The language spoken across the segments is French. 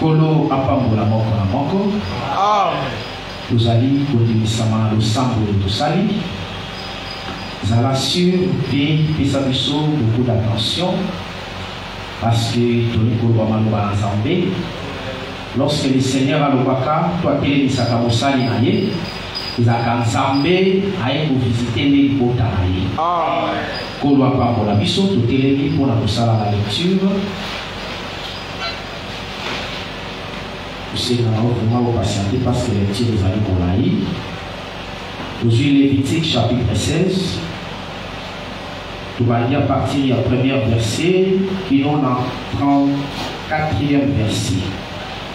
Kolo apambola moko na moko. Vous allez continuer le sambo de Sali. Zala sur et ça beaucoup d'attention parce que lorsque le Seigneur a le waka, toi qui es Sakamo Sali naye, ils ont ensemble à vous visiter les botailles. Kolo apambola biso tout est pour la lecture. C'est vraiment patienter parce que les tirs allaient pour l'aïe. Aujourd'hui, Lévitique chapitre 16. Tout va dire à partir du premier verset, qui nous en 34e verset.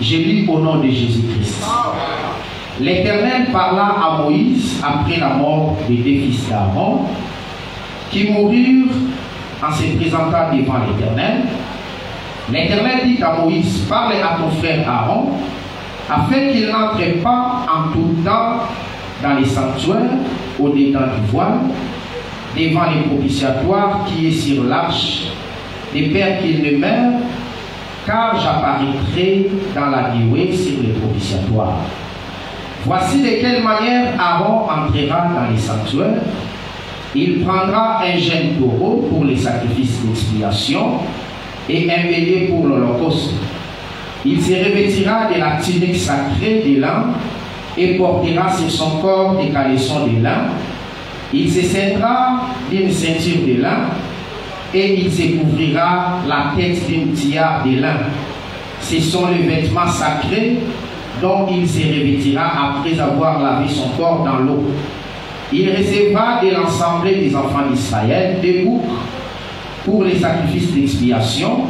Je lis au nom de Jésus-Christ. L'Éternel parla à Moïse après la mort des deux fils d'Aaron, qui moururent en se présentant devant l'Éternel. L'Éternel dit à Moïse, parle à ton frère Aaron, afin qu'il n'entre pas en tout temps dans les sanctuaires, au-dedans du voile, devant les propitiatoires qui est sur l'arche, de peur qu'il ne meure, car j'apparaîtrai dans la nuée sur les propitiatoires. Voici de quelle manière Aaron entrera dans les sanctuaires. Il prendra un jeune taureau pour les sacrifices d'expiation et un bélier pour l'holocauste. Il se revêtira de la tunique sacrée de lin et portera sur son corps des caleçons de lin. Il se ceindra d'une ceinture de lin et il se couvrira la tête d'une tiare de lin. Ce sont les vêtements sacrés dont il se revêtira après avoir lavé son corps dans l'eau. Il recevra de l'ensemble des enfants d'Israël des boucs pour les sacrifices d'expiation,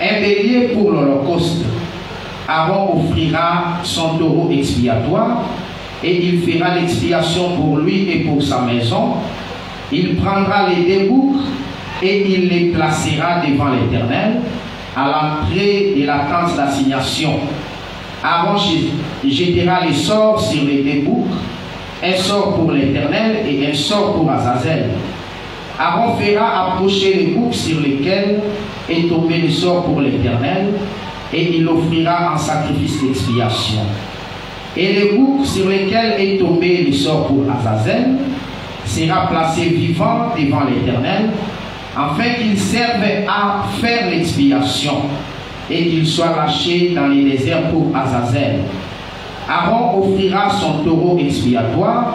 un bélier pour l'holocauste. Aaron offrira son taureau expiatoire et il fera l'expiation pour lui et pour sa maison. Il prendra les deux boucs et il les placera devant l'Éternel à l'entrée de la tente d'assignation. Aaron jettera les sorts sur les deux boucs, un sort pour l'Éternel et un sort pour Azazel. Aaron fera approcher les boucs sur lesquels est tombé le sort pour l'Éternel et il offrira en sacrifice d'expiation. Et les boucs sur lesquels est tombé le sort pour Azazel sera placé vivant devant l'Éternel afin qu'il serve à faire l'expiation et qu'il soit lâché dans les déserts pour Azazel. Aaron offrira son taureau expiatoire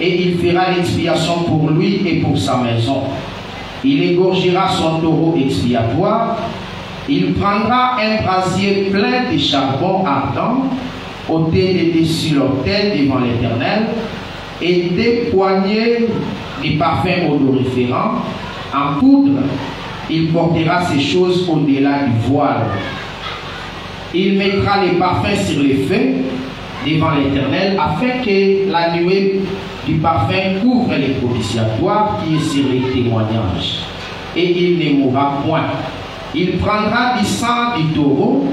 et il fera l'expiation pour lui et pour sa maison. Il égorgera son taureau expiatoire. Il prendra un brasier plein de charbon ardent, ôté dessus l'autel devant l'Éternel, et des poignées de parfums odoriférants en poudre. Il portera ces choses au-delà du voile. Il mettra les parfums sur les feux devant l'Éternel, afin que la nuée du parfum couvre les propitiatoires qui est sur les témoignages. Et il ne mourra point. Il prendra du sang du taureau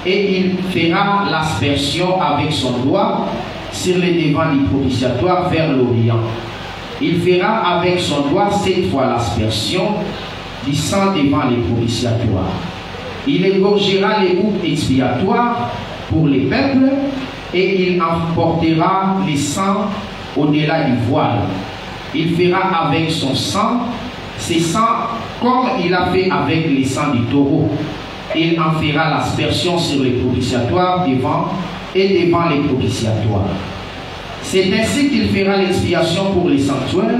et il fera l'aspersion avec son doigt sur les devants du propitiatoire vers l'Orient. Il fera avec son doigt 7 fois l'aspersion du sang devant les propitiatoires. Il égorgera les boucs expiatoires pour les peuples et il emportera les sangs au-delà du voile. Il fera avec son sang, ses sangs, comme il a fait avec les sangs du taureau. Il en fera l'aspersion sur les propitiatoires devant et devant les propitiatoires. C'est ainsi qu'il fera l'expiation pour les sanctuaires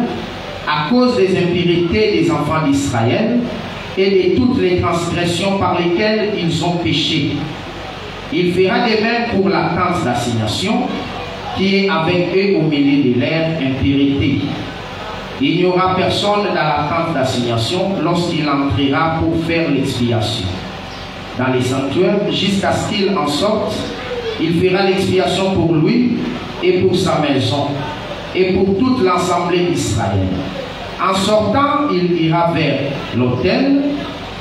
à cause des impuretés des enfants d'Israël et de toutes les transgressions par lesquelles ils ont péché. Il fera de même pour la tente d'assignation qui est avec eux au milieu de leur impureté. Il n'y aura personne dans la tente d'assignation lorsqu'il entrera pour faire l'expiation dans les sanctuaires jusqu'à ce qu'il en sorte. Il fera l'expiation pour lui et pour sa maison et pour toute l'assemblée d'Israël. En sortant, il ira vers l'autel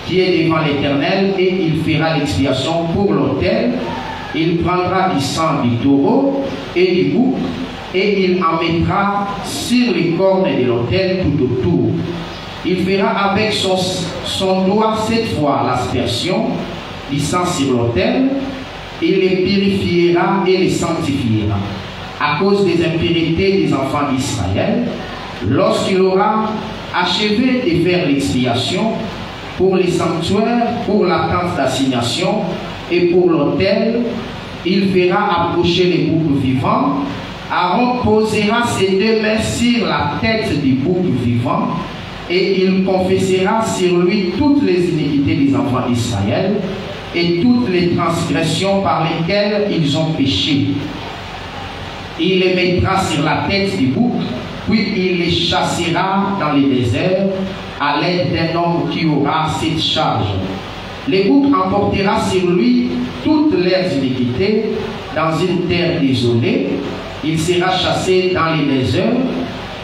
qui est devant l'Éternel et il fera l'expiation pour l'autel. Il prendra du sang du taureau et du bouc et il en mettra sur les cornes de l'autel tout autour. Il fera avec son doigt 7 fois l'aspersion du sang sur l'autel il les purifiera et les sanctifiera. À cause des impurités des enfants d'Israël, lorsqu'il aura achevé de faire l'expiation pour les sanctuaires, pour la tente d'assignation et pour l'autel, il fera approcher les boucs vivants. Aaron posera ses deux mains sur la tête du bouc vivant et il confessera sur lui toutes les iniquités des enfants d'Israël et toutes les transgressions par lesquelles ils ont péché. Il les mettra sur la tête du bouc, puis il les chassera dans les déserts à l'aide d'un homme qui aura cette charge. Le bouc emportera sur lui toutes leurs iniquités dans une terre désolée. Il sera chassé dans les déserts.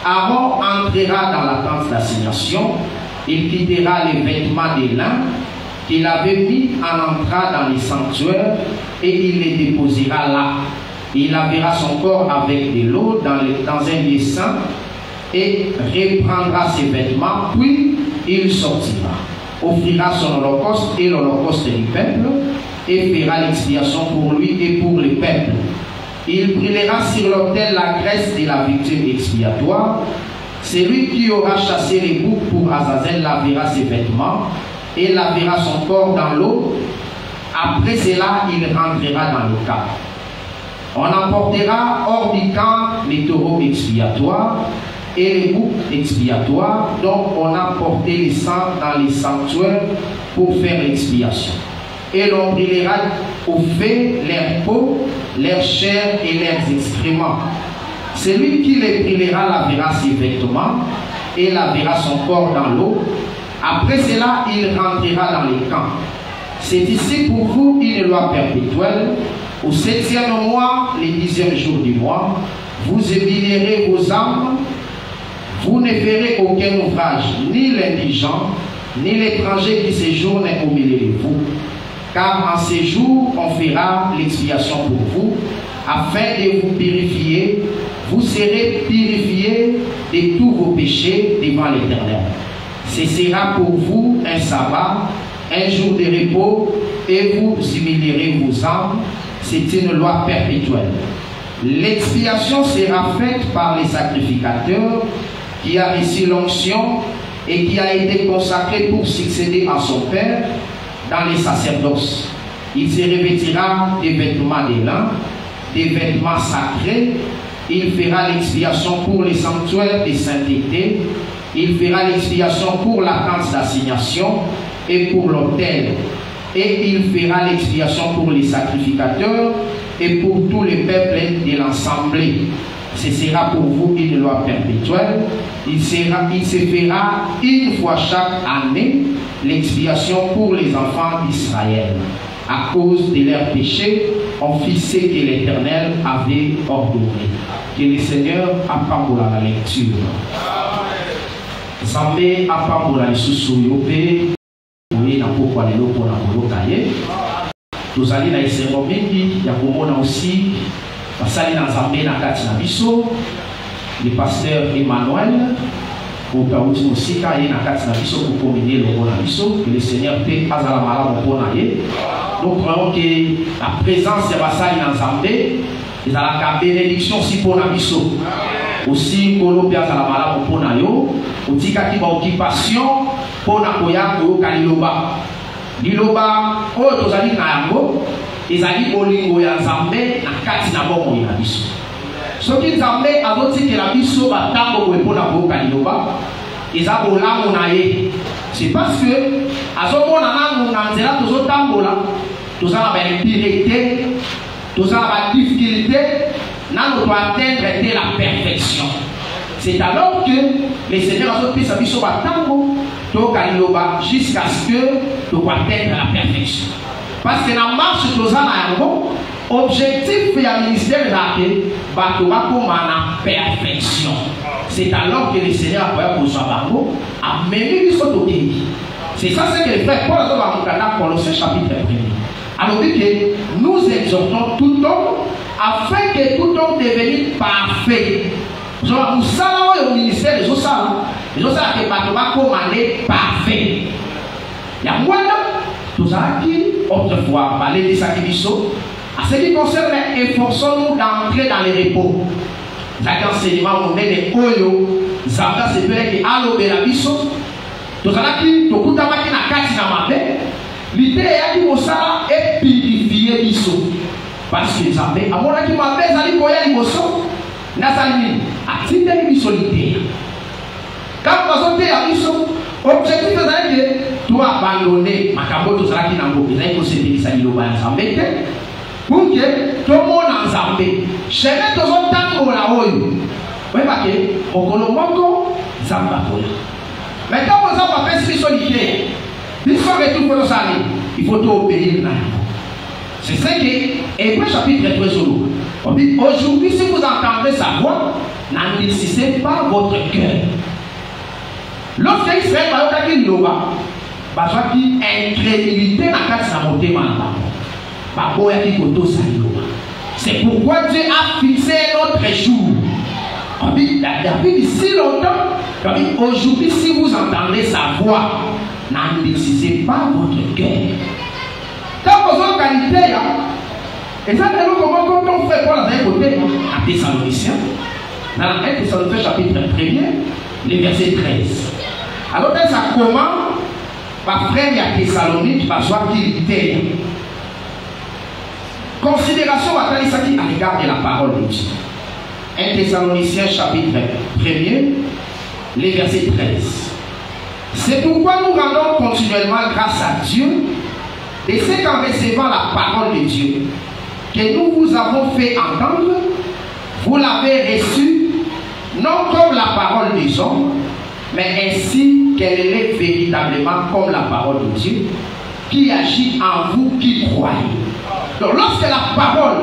Aaron entrera dans la tente d'assignation. Il quittera les vêtements de lin qu'il avait mis en entrant dans les sanctuaires et il les déposera là. Il lavera son corps avec de l'eau dans un lieu saint et reprendra ses vêtements, puis il sortira, offrira son holocauste et l'holocauste du peuple et fera l'expiation pour lui et pour le peuple. Il brûlera sur l'autel la graisse de la victime expiatoire. Celui qui aura chassé les boucs pour Azazel lavera ses vêtements et lavera son corps dans l'eau. Après cela, il rentrera dans le camp. On emportera hors du camp les taureaux expiatoires et les boucs expiatoires, donc on a porté les sangs dans les sanctuaires pour faire l'expiation. Et l'on brûlera au feu leur peau, leur chair et leurs excréments. Celui qui les brûlera lavera ses vêtements et lavera son corps dans l'eau. Après cela, il rentrera dans les camps. C'est ici pour vous une loi perpétuelle. Au 7e mois, le 10e jour du mois, vous humilierez vos âmes. Vous ne ferez aucun ouvrage, ni l'indigent, ni l'étranger qui séjourne au milieu de vous. Car en ces jours, on fera l'expiation pour vous, afin de vous purifier. Vous serez purifiés de tous vos péchés devant l'Éternel. Ce sera pour vous un sabbat, un jour de repos, et vous humilierez vos âmes. C'est une loi perpétuelle. L'expiation sera faite par les sacrificateurs qui a reçu l'onction et qui a été consacré pour succéder à son Père dans les sacerdoces. Il se revêtira des vêtements de lin, des vêtements sacrés. Il fera l'expiation pour les sanctuaires de sainteté. Il fera l'expiation pour la tente d'assignation et pour l'autel. Et il fera l'expiation pour les sacrificateurs et pour tous les peuples de l'assemblée. Ce sera pour vous une loi perpétuelle. Il se fera une fois chaque année l'expiation pour les enfants d'Israël. À cause de leurs péchés, on fit ce que l'Éternel avait ordonné. Que le Seigneur apprend la lecture. Zambé apprend la lecture. Oui, na pourquoi les locaux na kolokaye. Nous allons na isengo mingi ya komona aussi basali na Zambé na kati na biso. Le pasteur Emmanuel au kauti musika ye na kati na biso pour communier le bon biso que le Seigneur peut azala malamu pona ye. Donc croyons que la présence de basali na Zambé est à la bénédiction si pona biso. Aussi kolo pe azala malamu pona yo, otika ki ba occupation pona koya ko kaliloba. Liloba o tozali na yango ezali bolingo ya Nzambe na kati na bomoi na biso. Soki Nzambe azotikela biso batango boye mpona koyoka liloba eza bolamu na ye. C'est parce que azomona nanu na nzela tozotambola toza na baimpureté, toza na badifficulté, nano toatteindre te la perfection. C'est alors que le Seigneur azopesa biso batango toyoka liloba jusqu'à ce que toatteindre la perfection. Parce que na marche toza na yango objectif ya ministère d'Ake bato bakoma na perfection. C'est alors que le Seigneur a besoin bango ameni biso tokei. C'est ça ce que le frère Paul a dans Colossiens chapitre 1. Alors dit que nous exhortons tout homme afin que tout homme devienne parfait. Genre nous savons au ministère des Osala, les Osala que bato bakoma na parfait. Ya mwana tozaki autrefois parler de sakibiso En ce qui concerne, efforçons-nous d'entrer dans les repos. Dans l'enseignement, on est des Oyo, Zamba, c'est vrai que Allo Belabiso, Tozalaki, Tokutamaki na kati na mabe, l'idée est que Mosala est purifié biso. Parce que Zambé, à mon avis, mabe, Zali Koya Liboso, Nazali, à titre de biso l'idée. Quand vous avez à biso, objectif est que tu as abandonné Makabo Tozalaki Nambo, ils ont possédé ça, il a Zambé. Pour que tout le monde en Zambé, chez les deux autres temps, on a eu. Vous voyez, on a eu Zamba. Mais quand vous avez fait ce solitaire, l'histoire est tout pour nos amis, il faut tout obéir. C'est ça que, Hébreu chapitre 13 solo. On dit, aujourd'hui, si vous entendez sa voix, n'endurcissez pas votre cœur. Lorsque Israël va au Kaki Loba, parce qu'il y a incrédulité dans la carte de monter maintenant. C'est pourquoi Dieu a fixé notre jour. David dit si longtemps, aujourd'hui, si vous entendez sa voix, n'endurcissez pas votre cœur. Quand vous avez qualité, et ça, comment on fait pour la côté à Thessaloniciens, dans 1 Thessaloniciens chapitre 1er, le verset 13. Alors, ça commence par frère à Thessalonique, par soi qu'il était. Considération à l'égard de la parole de Dieu. 1 Thessaloniciens chapitre 1er, les versets 13. C'est pourquoi nous rendons continuellement grâce à Dieu de ce qu'en recevant la parole de Dieu que nous vous avons fait entendre, vous l'avez reçue non comme la parole des hommes, mais ainsi qu'elle est véritablement comme la parole de Dieu qui agit en vous qui croyez. Donc lorsque la parole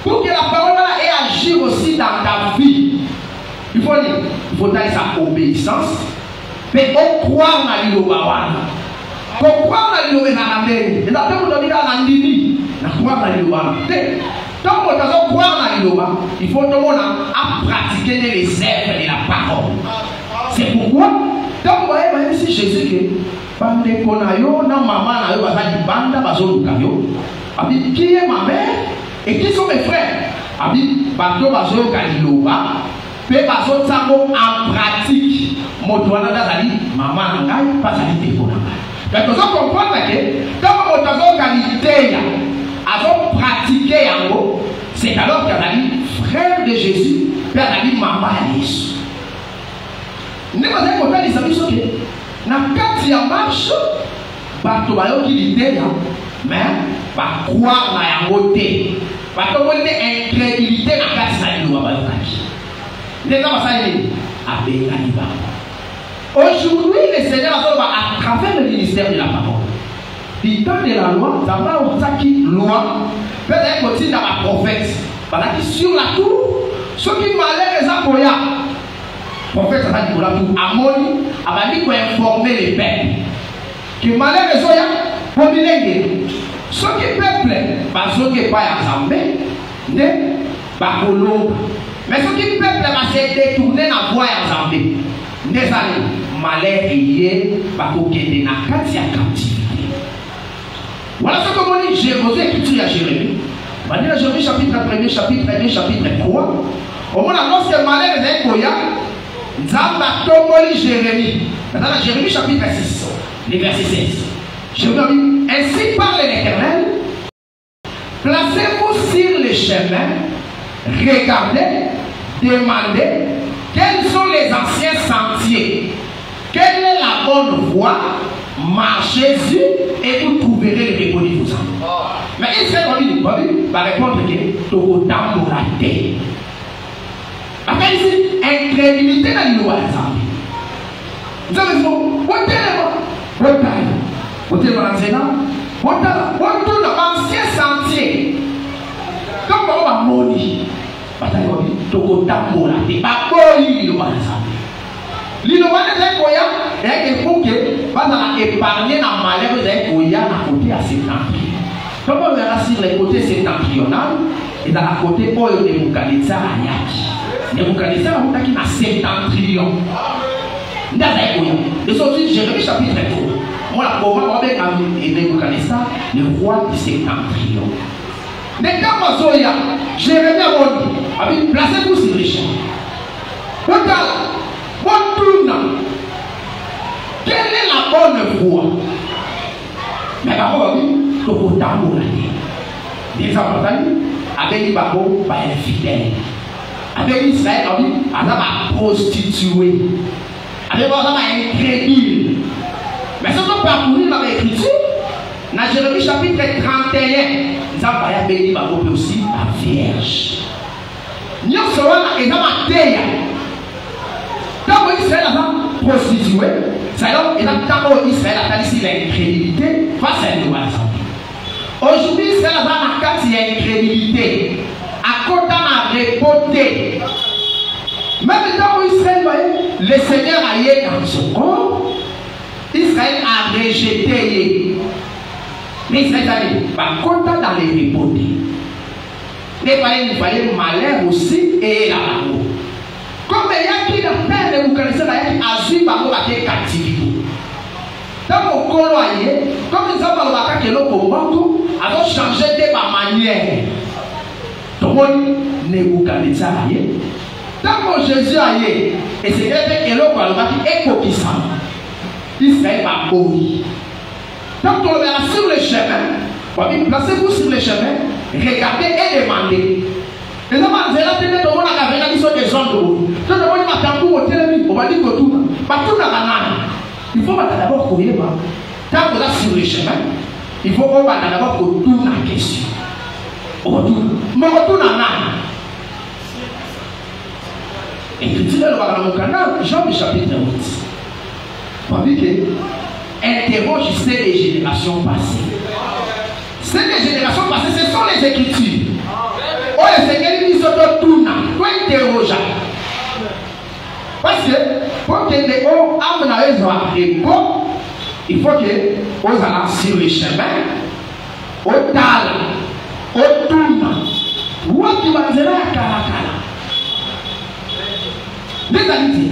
pour que la parole ait agi aussi dans ta vie, il faut donner sa obéissance, mais on croit dans l'Ilobawana. On croit dans l'Ilobawana. Et d'après vous donnez dans l'Andini, on croit dans l'Ilobawana. Donc on croit dans l'Ilobawana, il faut tout le monde à pratiquer les œuvres de la parole. C'est pourquoi, donc vous voyez, même si Jésus dit, qui est ma mère et qui sont mes frères? En pratique, c'est alors qu'il y a frère de Jésus, père de maman à Jésus. Nous avons des amis qui na kati ya marche bato bayoki l'idée mais ba croire na yango te bato bonne incrédulité na kati na liloba bayokaki ndeza basali abengani bango. Aujourd'hui le Seigneur a à travers le ministère de la parole du temps de la loi d'abord on saki loi peut-être continue dans ma prophète parce que sur la tour ceux qui malheur les apoya prophète a dit pour la tour amoni a dit pour informer les peuples que malheur les oya pour bilingue ceux qui peuple parce que pas ensemble ne pas colombe mais ceux qui peuple va se détourner la voie ensemble ne ça malheur est pas qu'au de na kati ya captivité. Voilà ce que on dit. J'ai posé l'écriture à Jérémie. Maintenant Jérémie chapitre 1er, chapitre 2, chapitre 3. Au moins lorsque malheur est koya Nzamba tomoli Jérémie. Maintenant Jérémie chapitre 6, les versets 16. Jérémie, ainsi parle l'Éternel. Placez-vous sur les chemins, regardez, demandez quels sont les anciens sentiers, quelle est la bonne voie, marchez-y et vous trouverez les repos de vos âmes. Mais il s'est va répondre que tu as dans la terre. Après ici, incrédulité dans le loi. Vous avez dit, on tourne l'ancien sentier. Comme on va mourir, tu as dans la terre. Pas pour l'île. L'île est pour que pas épargner dans malheur de à côté à septentrion. Comme on verra sur les côtés septentrional et dans la côté où il y a des Nebuchadnezzar à Yaki. Nebuchadnezzar a qui n'a septentrion. Les autres, Jérémie chapitre 3. moi la comment avec Nebuchadnezzar, le roi du septentrion. Mais quand on Zoya, Jérémie a dit, placez-vous sur les champs. Quelle est la bonne voie? Mais d'abord, il faut t'amour. Des enfants, avec les babos, pas infidèles. Avec Israël, on dit, on va prostituer. Avec on va incrédule. Mais si on parcourir dans l'écriture, dans Jérémie chapitre 31, nous avons parlé avec les babos aussi, la vierge. Nous sommes et dans la terre. Quand Israël a prostitué, c'est alors que quand Israël a ici l'incrédulité face à nous. Aujourd'hui, Israël a dans la carte, il y a incrédulité. À côté, on a répondu. Même quand Israël le Seigneur a été dans son corps, Israël a rejeté. Mais Israël a dit, par contre, dans les répondre. Mais il fallait malheur aussi et l'amour. Comme il y a qui le père de Nebuchadnezzar a suivi par la captivité. Dans mon coloyer, comme nous avons parlé de l'eau, alors changer de ma manière. Donc, Nebuchadnezzar a dit, quand Jésus a dit, et c'est que l'eau est coquissant, Israël va obéir. Donc, on est sur le chemin, placez-vous sur le chemin, regardez et demandez. Les hommes ont dit que tout le monde a des zones de l'eau. Tout le monde a fait un coup au téléphone, on va dire que tout il faut d'abord courir. Quand vous êtes sur le chemin, il faut qu'on va d'abord retourner la question. On retourne. Mais on retourne en âme. Et je dis dans mon canal, Jean chapitre 8. On dit que interroge les générations passées. Ces générations passées, ce sont les Écritures. Oh, le Seigneur dit que retourne. Toi, interroge. Parce que pour que les hommes aient il faut que vous allez sur le chemin, au tal, au tourne, où tu vas dire à Karakala. Les amis,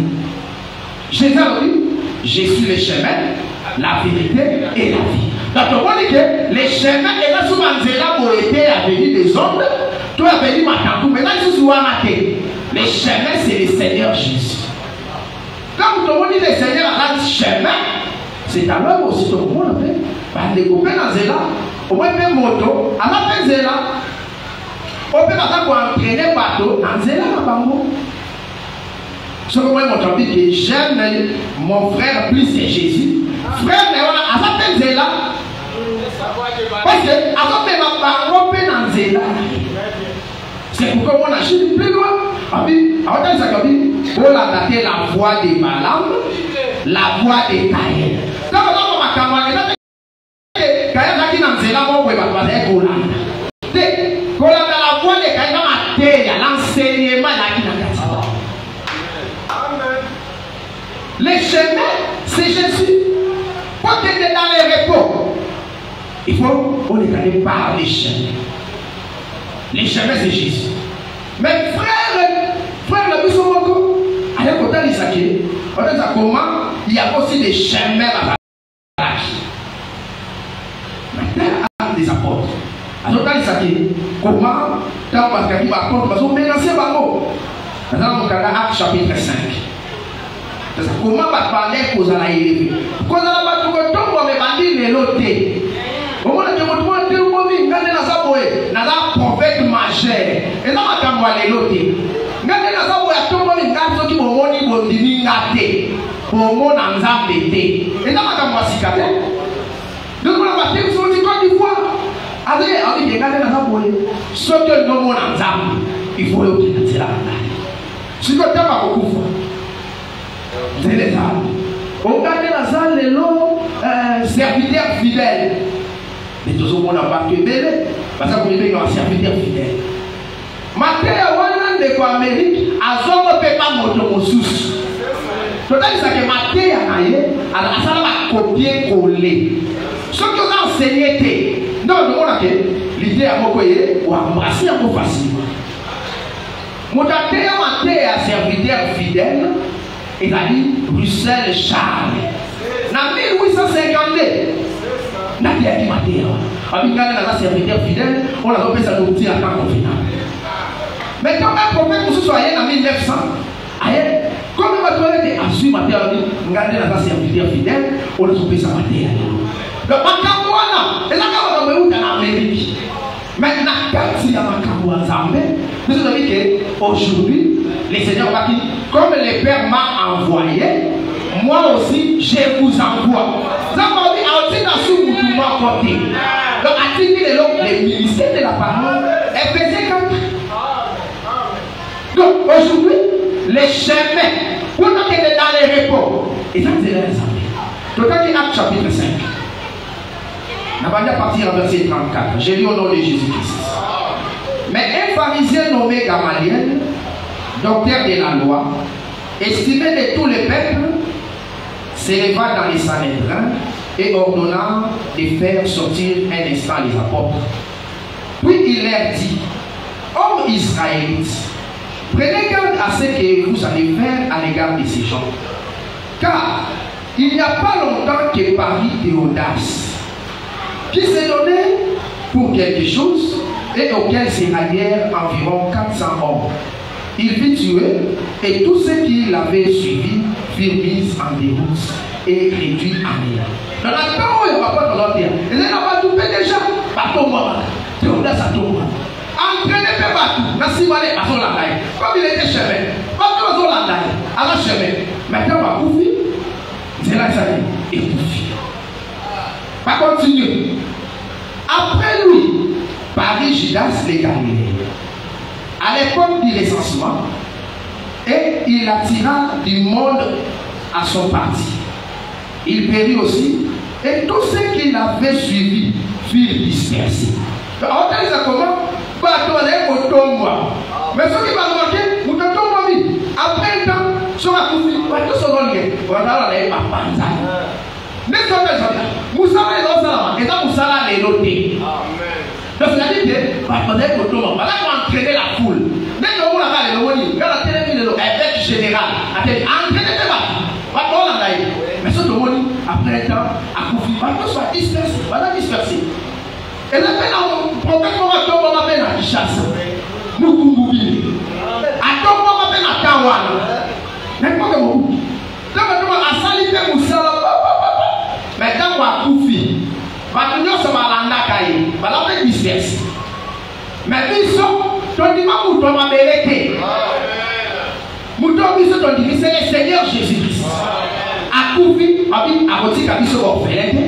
Jésus a dit, je suis le chemin, la vérité et la vie. Donc on dit que les chemins et là souvent pour aider à venir des ondes, tout a venu maintenant. Maintenant ils sont les chemins c'est le Seigneur Jésus. Quand tout le monde dit le Seigneur a un chemin, c'est alors aussi tout le monde fait. Par les copains dans Zéla, au moins faire moto, à la fin Zéla, on peut entraîner bateau dans Zéla à Bango. Ce que moi je dis que j'aime mon frère plus que Jésus. Frère, à la fin Zéla, parce que avant de Bango, dans Zéla. C'est pourquoi on a chuté plus loin. Avant ça, on a daté la voix de Balaam, la voix de Caïn. Donc, on a camarade. Caïn a dit dans Zéla, on va passer Colanda. Colanda, la voix de Caïn a été l'enseignement de la les chemins, c'est Jésus. Quand tu es dans les repos, il faut on est allé par les chemins. Les chemins, c'est Jésus. Mais frère, le plus souvent, allez côté l'Isaac, on dit comment il y a aussi des chemins à la maintenant, des apôtres. Alors, dans l'Isaac, comment, quand on va faire des apôtres, parce qu'on mélange les mots. Dans mon cas, Acte chapitre 5. Comment on va parler qu'on a élevé? Qu'on a pas tout le temps, on va dire les lotés. Au moment où on a dit, on a prophète majeur. Et là, on va les loter. Mais on a tout le monde qui ont dit, pour mon ensemble. Et là, on va s'y cacher. Donc, on va dire, on dit, quand il faut. Allez, on dit, regardez dans sa boîte. Ce que nous avons ensemble, il faut le dire là. Si vous avez beaucoup de c'est les âmes. On regarde dans la salle, les serviteurs fidèles. Mais tout le monde n'a pas été belle. Parce que vous avez un serviteur fidèle. Matéa, on a de quoi Amérique, à zone ne peut pas monter mon sous. Tout à l'heure, que Matéa, à ça va copier-coller. Ce que vous enseignez, non, on a l'idée à m'occuper ou à embrasser un peu facilement. Mon Matéa, serviteur fidèle, il a dit Bruxelles Charles. En 1852, n'a pas été maté. Avec un serviteur fidèle, on a appelé ça d'obtenir à temps convenable. Mais quand un prophète vous soyez en 1900, comme le matériel est assuré, regardez la serviteur fidèle, on a appelé ça matériel. Donc, Makamouana, et là, on a vu en Amérique. Maintenant, quand il y a Makamouana Zambé, vous savez qu'aujourd'hui, les seigneurs va dire, comme le Père m'a envoyé, moi aussi, je vous envoie. Zambé a dit dans ce mouvement côté. Donc, à titre le ministère de la parole est pesé comme. Donc, aujourd'hui, les chemins, pour nous qui est dans les repos, et ça, c'est les Zambé. D'autant qu'il y a Acte chapitre 5. On va partir à verset 34. J'ai lu au nom de Jésus-Christ. Mais un pharisien nommé Gamaliel, docteur de la loi, estimé de tous les peuples, s'éleva dans les Sanhédrins et ordonna de faire sortir un instant les apôtres. Puis il leur dit, hommes israélites, prenez garde à ce que vous allez faire à l'égard de ces gens. Car il n'y a pas longtemps que Paris Théodas, qui s'est donné pour quelque chose et auquel se rallièrent environ 400 hommes. Il fit tuer et tous ceux qui l'avaient suivi furent mis en déroute et réduits à néant. Dans la temps où il ne va pas dans l'autre terre, il n'a pas tout fait déjà. Bateau moi, Théodas à tout moi. Entraînez pas bateau, Nassim allait à son landaï. Comme il était chemin, bateau à son landaï, à la chemin. Maintenant, on va bouffer. C'est là que ça dit, et bouffer. Pas continuer. Après lui, Paris Judas les Galiléens. À l'époque du recensement, et il attira du monde à son parti. Il périt aussi, et tous ceux qui l'avaient suivi furent dispersés. Alors, on dit ça comment? Mais ceux qui vont manquer, nous te après un temps, sur la coupe, tout ce qu'on est, on va aller à Panza. Mais ce qu'on fait, Moussa est dans ça, et dans Moussa, les notés. Donc, c'est-à-dire que, voilà qu'on entraîner la foule. Dès que vous l'avez, le la télévision, évêque général, entraînez les bateaux. Mais ce qu'on après un temps, à Koufi, tout soit dispersé, voilà dispersé. Et là, prophète, on va tomber à Kishasa. Nous, Kumbubi. À tomber à Kawana. N'importe où. Donc, on a sali Moussa. Maintenant, on a Koufi. Maintenant, on va l'andakaï. On va disperser. Mais biso, ton dimanche, on va m'arrêter. Mouton biso, ton dimanche, c'est le Seigneur Jésus-Christ. À Koufi, à Boti Kabiso, on fait l'été.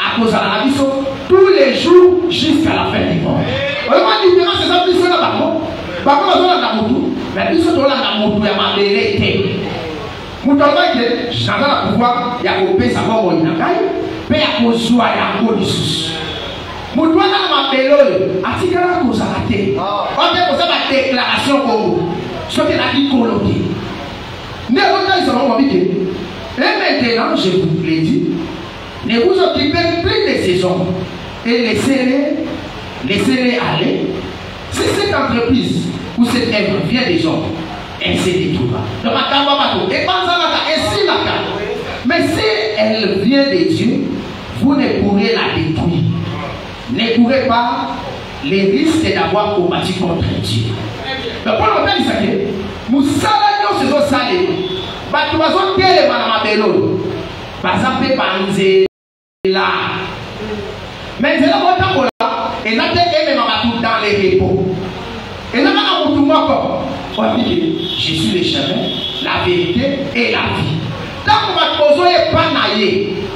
À cause de la biso. Tous les jours jusqu'à la fin du monde. On va dire que c'est ça, biso là-bas. Par contre, on a Moutou. Mais biso, on a Moutou, il y a ma vérité. Moutou, j'entends la pouvoir, il y a coupé sa mort au Inakaï, mais il y a cause de la police. Moutou, on a ma vérité. Atikala cause à la tête. On a posé ma déclaration pour vous. Ce qu'il a dit coloqué. Néanmoins, ils ont dit que, et maintenant, je vous l'ai dit, ne vous occupez plus de ces hommes et laissez-les aller. Si cette entreprise ou cette œuvre vient des hommes, elle se détruira. Mais si elle vient de Dieu, vous ne pourrez la détruire. Ne courez pas les risques d'avoir combattu contre Dieu. Donc, pour le temps, il s'agit de nous salons ces salés. Nous avons télé madame Abello. Par exemple, Banzé. Là. Mais c'est là où on là, et là, même dans les repos. Et là, on dit je suis le chemin, la vérité et la vie. Tant qu'on va poser pas naïe,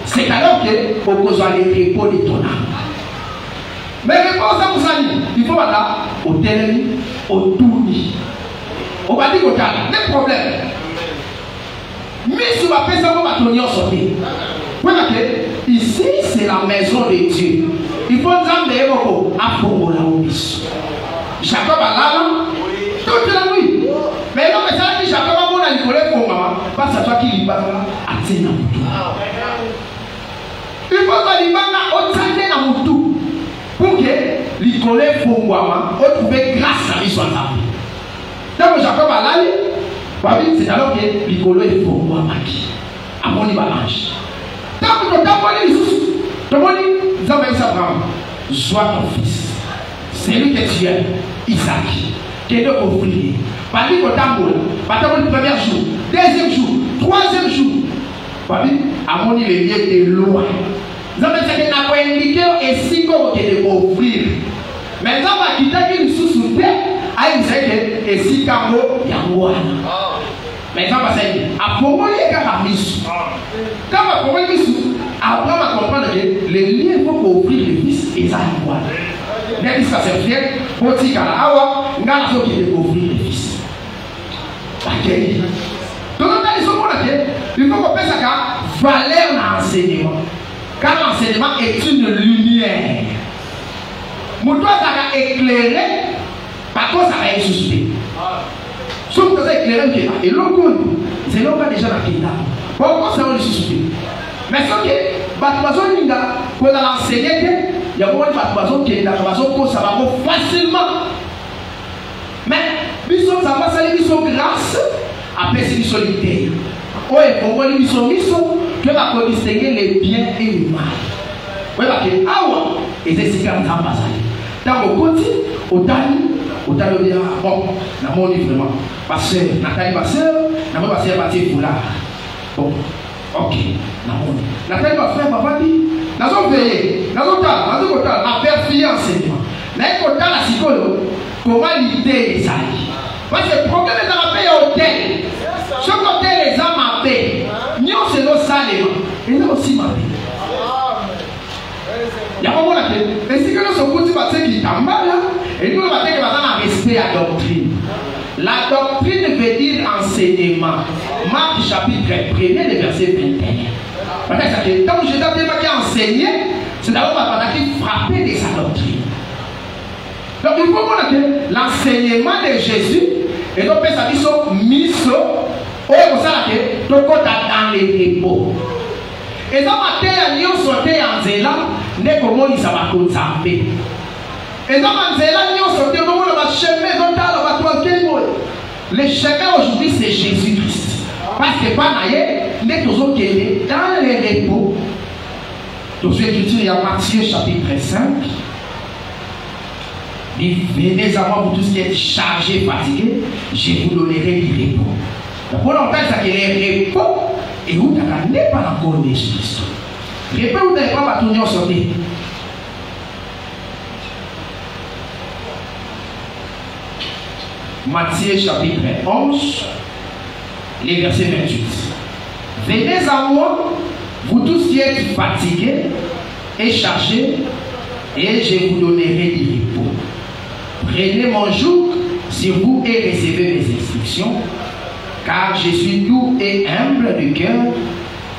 c'est alors que on pose les repos de ton âme. Mais repos, ça vous dit, il faut là, au télé, au tourni. On va dire au calme, des problèmes. Mais si on va faire ça, on va tourner en sortie. Ici, c'est la maison de Dieu. Il faut dire à Pongo la Obis. Jacob a là, toute la nuit. Mais non, mais ça dit Jacob a mon alcoolé pour maman. Parce à toi qui lui parle à Téna Moutou. Il faut que lui parle au Téna Moutou. Pour que l'alcoolé pour maman, on trouve grâce à lui soit là. Donc Jacob a là, c'est alors que l'alcoolé pour maman qui. À mon ange. Tant que tu as les sous. Tu as dit, Abraham, sois ton fils. C'est lui que tu aimes, Isaac. Qui est de offrir. Pas dit que tu as le premier jour, deuxième jour, troisième jour. Pas dit, à mon niveau, il est de loin. Nous avons dit que tu as indiqué et si tu as offrir. Maintenant, on va quitter une sous-souté. Aïe, c'est que et si tu as maintenant, on va dire, à propos de Karamis, quand on va propos de Abraham va comprendre que les liens vont offrir le fils et ça y est. Mais il se passe bien, pour dire qu'à la Awa, on a la qui est offrir le fils. Ok. Donc, il faut qu'on pense à valeur dans l'enseignement. Car l'enseignement est une lumière. Mon doigt ça va éclairer, par contre ça va être suscité. Sauf que ça éclaire et l'autre, c'est l'homme déjà dans le Kenda. Pourquoi ça va le susciter? Mais ce qui est, pour l'enseigner, il y a beaucoup de qui est dans la ça va facilement. Mais, ça va salir grâce, après c'est solitaire. Oui, pour moi, ils sont que va distinguer les biens et les mal. Oui, parce que, et c'est ce qu'on a passé. Dans le côté, au Tani, bon, dans mon livre, vraiment. Parce que Nathalie Basseur, n'a pas passé à partir de là. Bon, ok, Nathalie Basseur, papa dit, nous avons veillé, nous avons à faire fier enseignement. Nous avons la psychologue, comment l'idée est ça. Parce que le problème est dans la paix au hôtel. Ce côté, les gens m'appellent. Nous, c'est nos salés. Et nous aussi m'appellent. Il y a un moment là, mais si nous sommes tous qui sont mal, et nous, nous avons respect à la doctrine. La doctrine veut dire enseignement. Marc chapitre 1er, le verset 21. Parce que quand je t'ai enseigné, c'est d'abord parce qu'il frappait de sa doctrine. Donc il faut voir que l'enseignement de Jésus, et donc ça dit son miso, ou comme ça que tu dans les repos. Et donc ma terre n'y ont sauté en zéla, n'est comment il s'en va conserver. Et donc en zéla n'y ont sauté au moment de ma chemin, donc dans la troisième mot. Le chemin aujourd'hui c'est Jésus-Christ. Parce que pas naïe, n'est toujours qui est dans les repos. Dans une écriture, il y a Matthieu chapitre 5. Venez à moi pour tout ce qui est chargé, fatigué, je vous donnerai du repos. Donc, pour longtemps, ça qui est repos, et vous n'avez pas encore des choses. Repos, vous n'avez pas tourner en sortie. Matthieu chapitre 11, les versets 28. Venez à moi, vous tous qui êtes fatigués et chargés, et je vous donnerai du repos. Prenez mon joug sur vous et recevez mes instructions, car je suis doux et humble de cœur,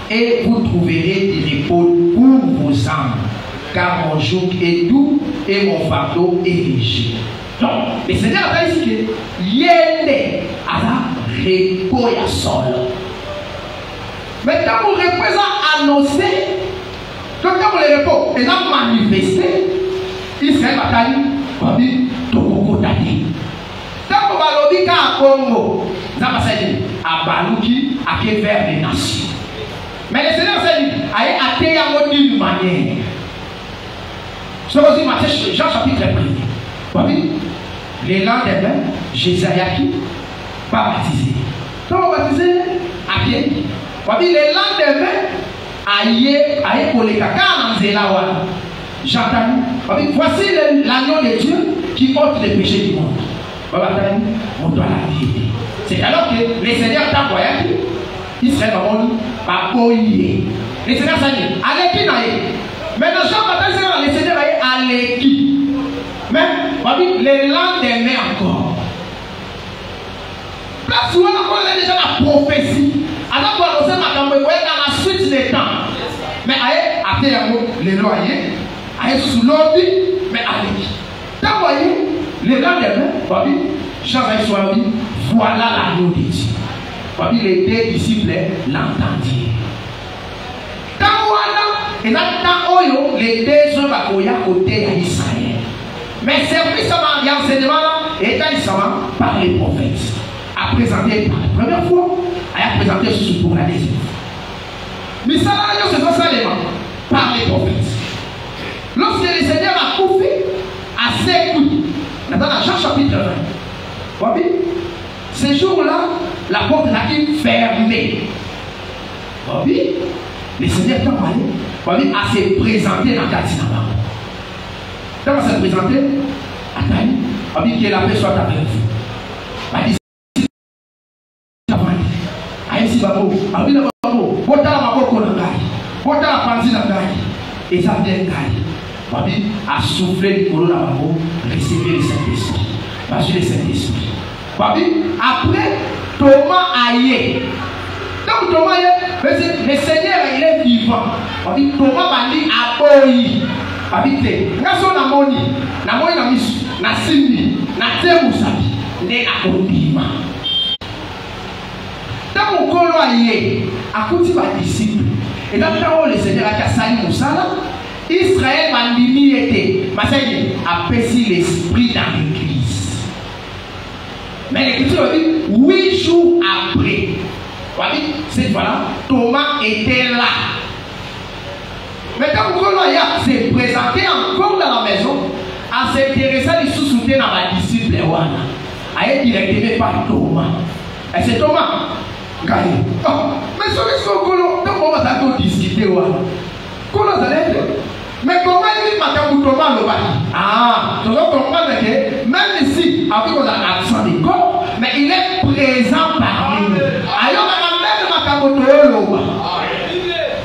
et vous trouverez du repos pour vos âmes, car mon joug est doux et mon fardeau est léger. Donc, le Seigneur a dit que yende à la repos ya sol. Mais quand vous repos a annoncé, quand vous le repos est manifesté, Israël va dire, Tokoko dadi. Tant qu'on va l'obéir à Congo, ça va se dire à Balouki, à quel vers les nations. Mais le Seigneur s'est dit, à terre d'une manière. Ce que dit Matthieu, Jean chapitre 1er. Le lendemain, Jésus qui va baptiser. Comment baptiser? À qui? Le lendemain, aïe pour les caca en Zélawa. J'entends. Voici l'agneau de Dieu qui ôte les péchés du monde. On doit la vérité. C'est alors que le Seigneur t'a envoyé, il serait dans le monde, pas boyer. Le Seigneur s'est dit, allez qui n'aille. Maintenant, Jean Baptiste, le Seigneur a dit, allez qui. Mais, le lendemain encore. Là, souvent, on a déjà la prophétie. Alors qu'on sait dans la suite des temps. Mais allez, à terre, les loyers, allez sous l'objet, mais allez. T'as voyé, les lendemain, Jean va soit dit, voilà l'agneau de Dieu. Les deux disciples l'entendirent. Tant voilà, et dans les deux hommes à côté d'Israël. Mais service à l'enseignement est par les prophètes. À présenter pour la première fois, à présenter pour la deuxième fois. Misala yo c'est ça par les prophètes. Lorsque le Seigneur a confié à ses coups, dans Jean chapitre 20, voyez, ce jour-là, la porte a été fermée. Voyez, le Seigneur t'a parlé à se présenter dans la Katina. Quand on s'est présenté, attendez, que la paix soit avec vous. Aïsi babo, abina babo, bota la maboko na ngai, bota la panzi na ngai, et ça vient ngai. Babi a soufflé le colon à babo, recevez le Saint-Esprit. Vas-y le Saint-Esprit. Babi, après, Thomas aïe. Donc Thomas aïe, le Seigneur il est vivant. Babi, Thomas m'a dit aboyi. Babi, ngaso na moni na misu, na simbi, na temu sabi, ne akondima. Dans mon colo à côté de disciple, et dans le temps où le Seigneur a sali Moussala, Israël m'a dit était, ma seigneur a perçu l'esprit dans l'église. Mais l'écriture dit 8 jours après, cette fois-là, Thomas était là. Mais quand mon colo s'est présenté encore dans la maison, à s'intéresser à sous-souter dans ma disciple, a été directement par Thomas. Et c'est Thomas. Mais ce que ce qu'on a discuté, mais comment il m'a Thomas le bâti? Ah, tu dois comprendre que même ici, avec on a absent du corps, mais il est présent parmi nous. Alors, même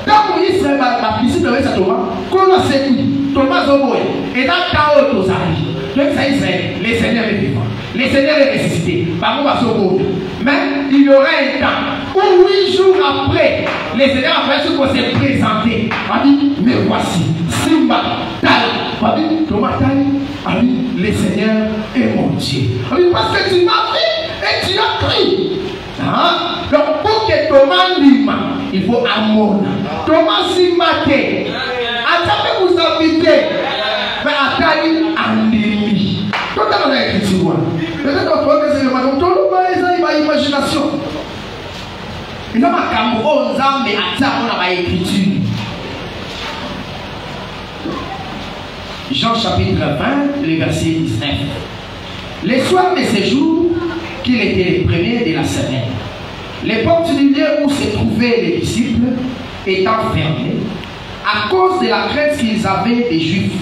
quand il serait la piscine de Thomas, qu'on a séduit, Thomas Zoboé, et dans le chaos, tous arrivent. Donc, ça Israël, les seigneurs est vivant, les seigneurs est ressuscité, par contre, mais il y aura un temps où 8 jours après, les seigneurs après ce qu'on s'est présenté, a dit, mais voici, Simba, Tal, Thomas Tal, a dit, le Seigneur est mon Dieu. A dit, parce que tu m'as vu et tu as crié. Donc, pour que Thomas lime, il faut amour. Thomas Simba, attendez vous inviter, mais attendez en ennemi. Tout dans l'écriture. Peut-être que c'est le matin, tout le monde a une imagination. Il n'y a pas qu'à mourir, mais à l'écriture. Jean chapitre 20, le verset 19. Les soirs de ces jours, qu'il était les premiers de la semaine, les portes du lieu où se trouvaient les disciples étant fermées, à cause de la crainte qu'ils avaient des Juifs,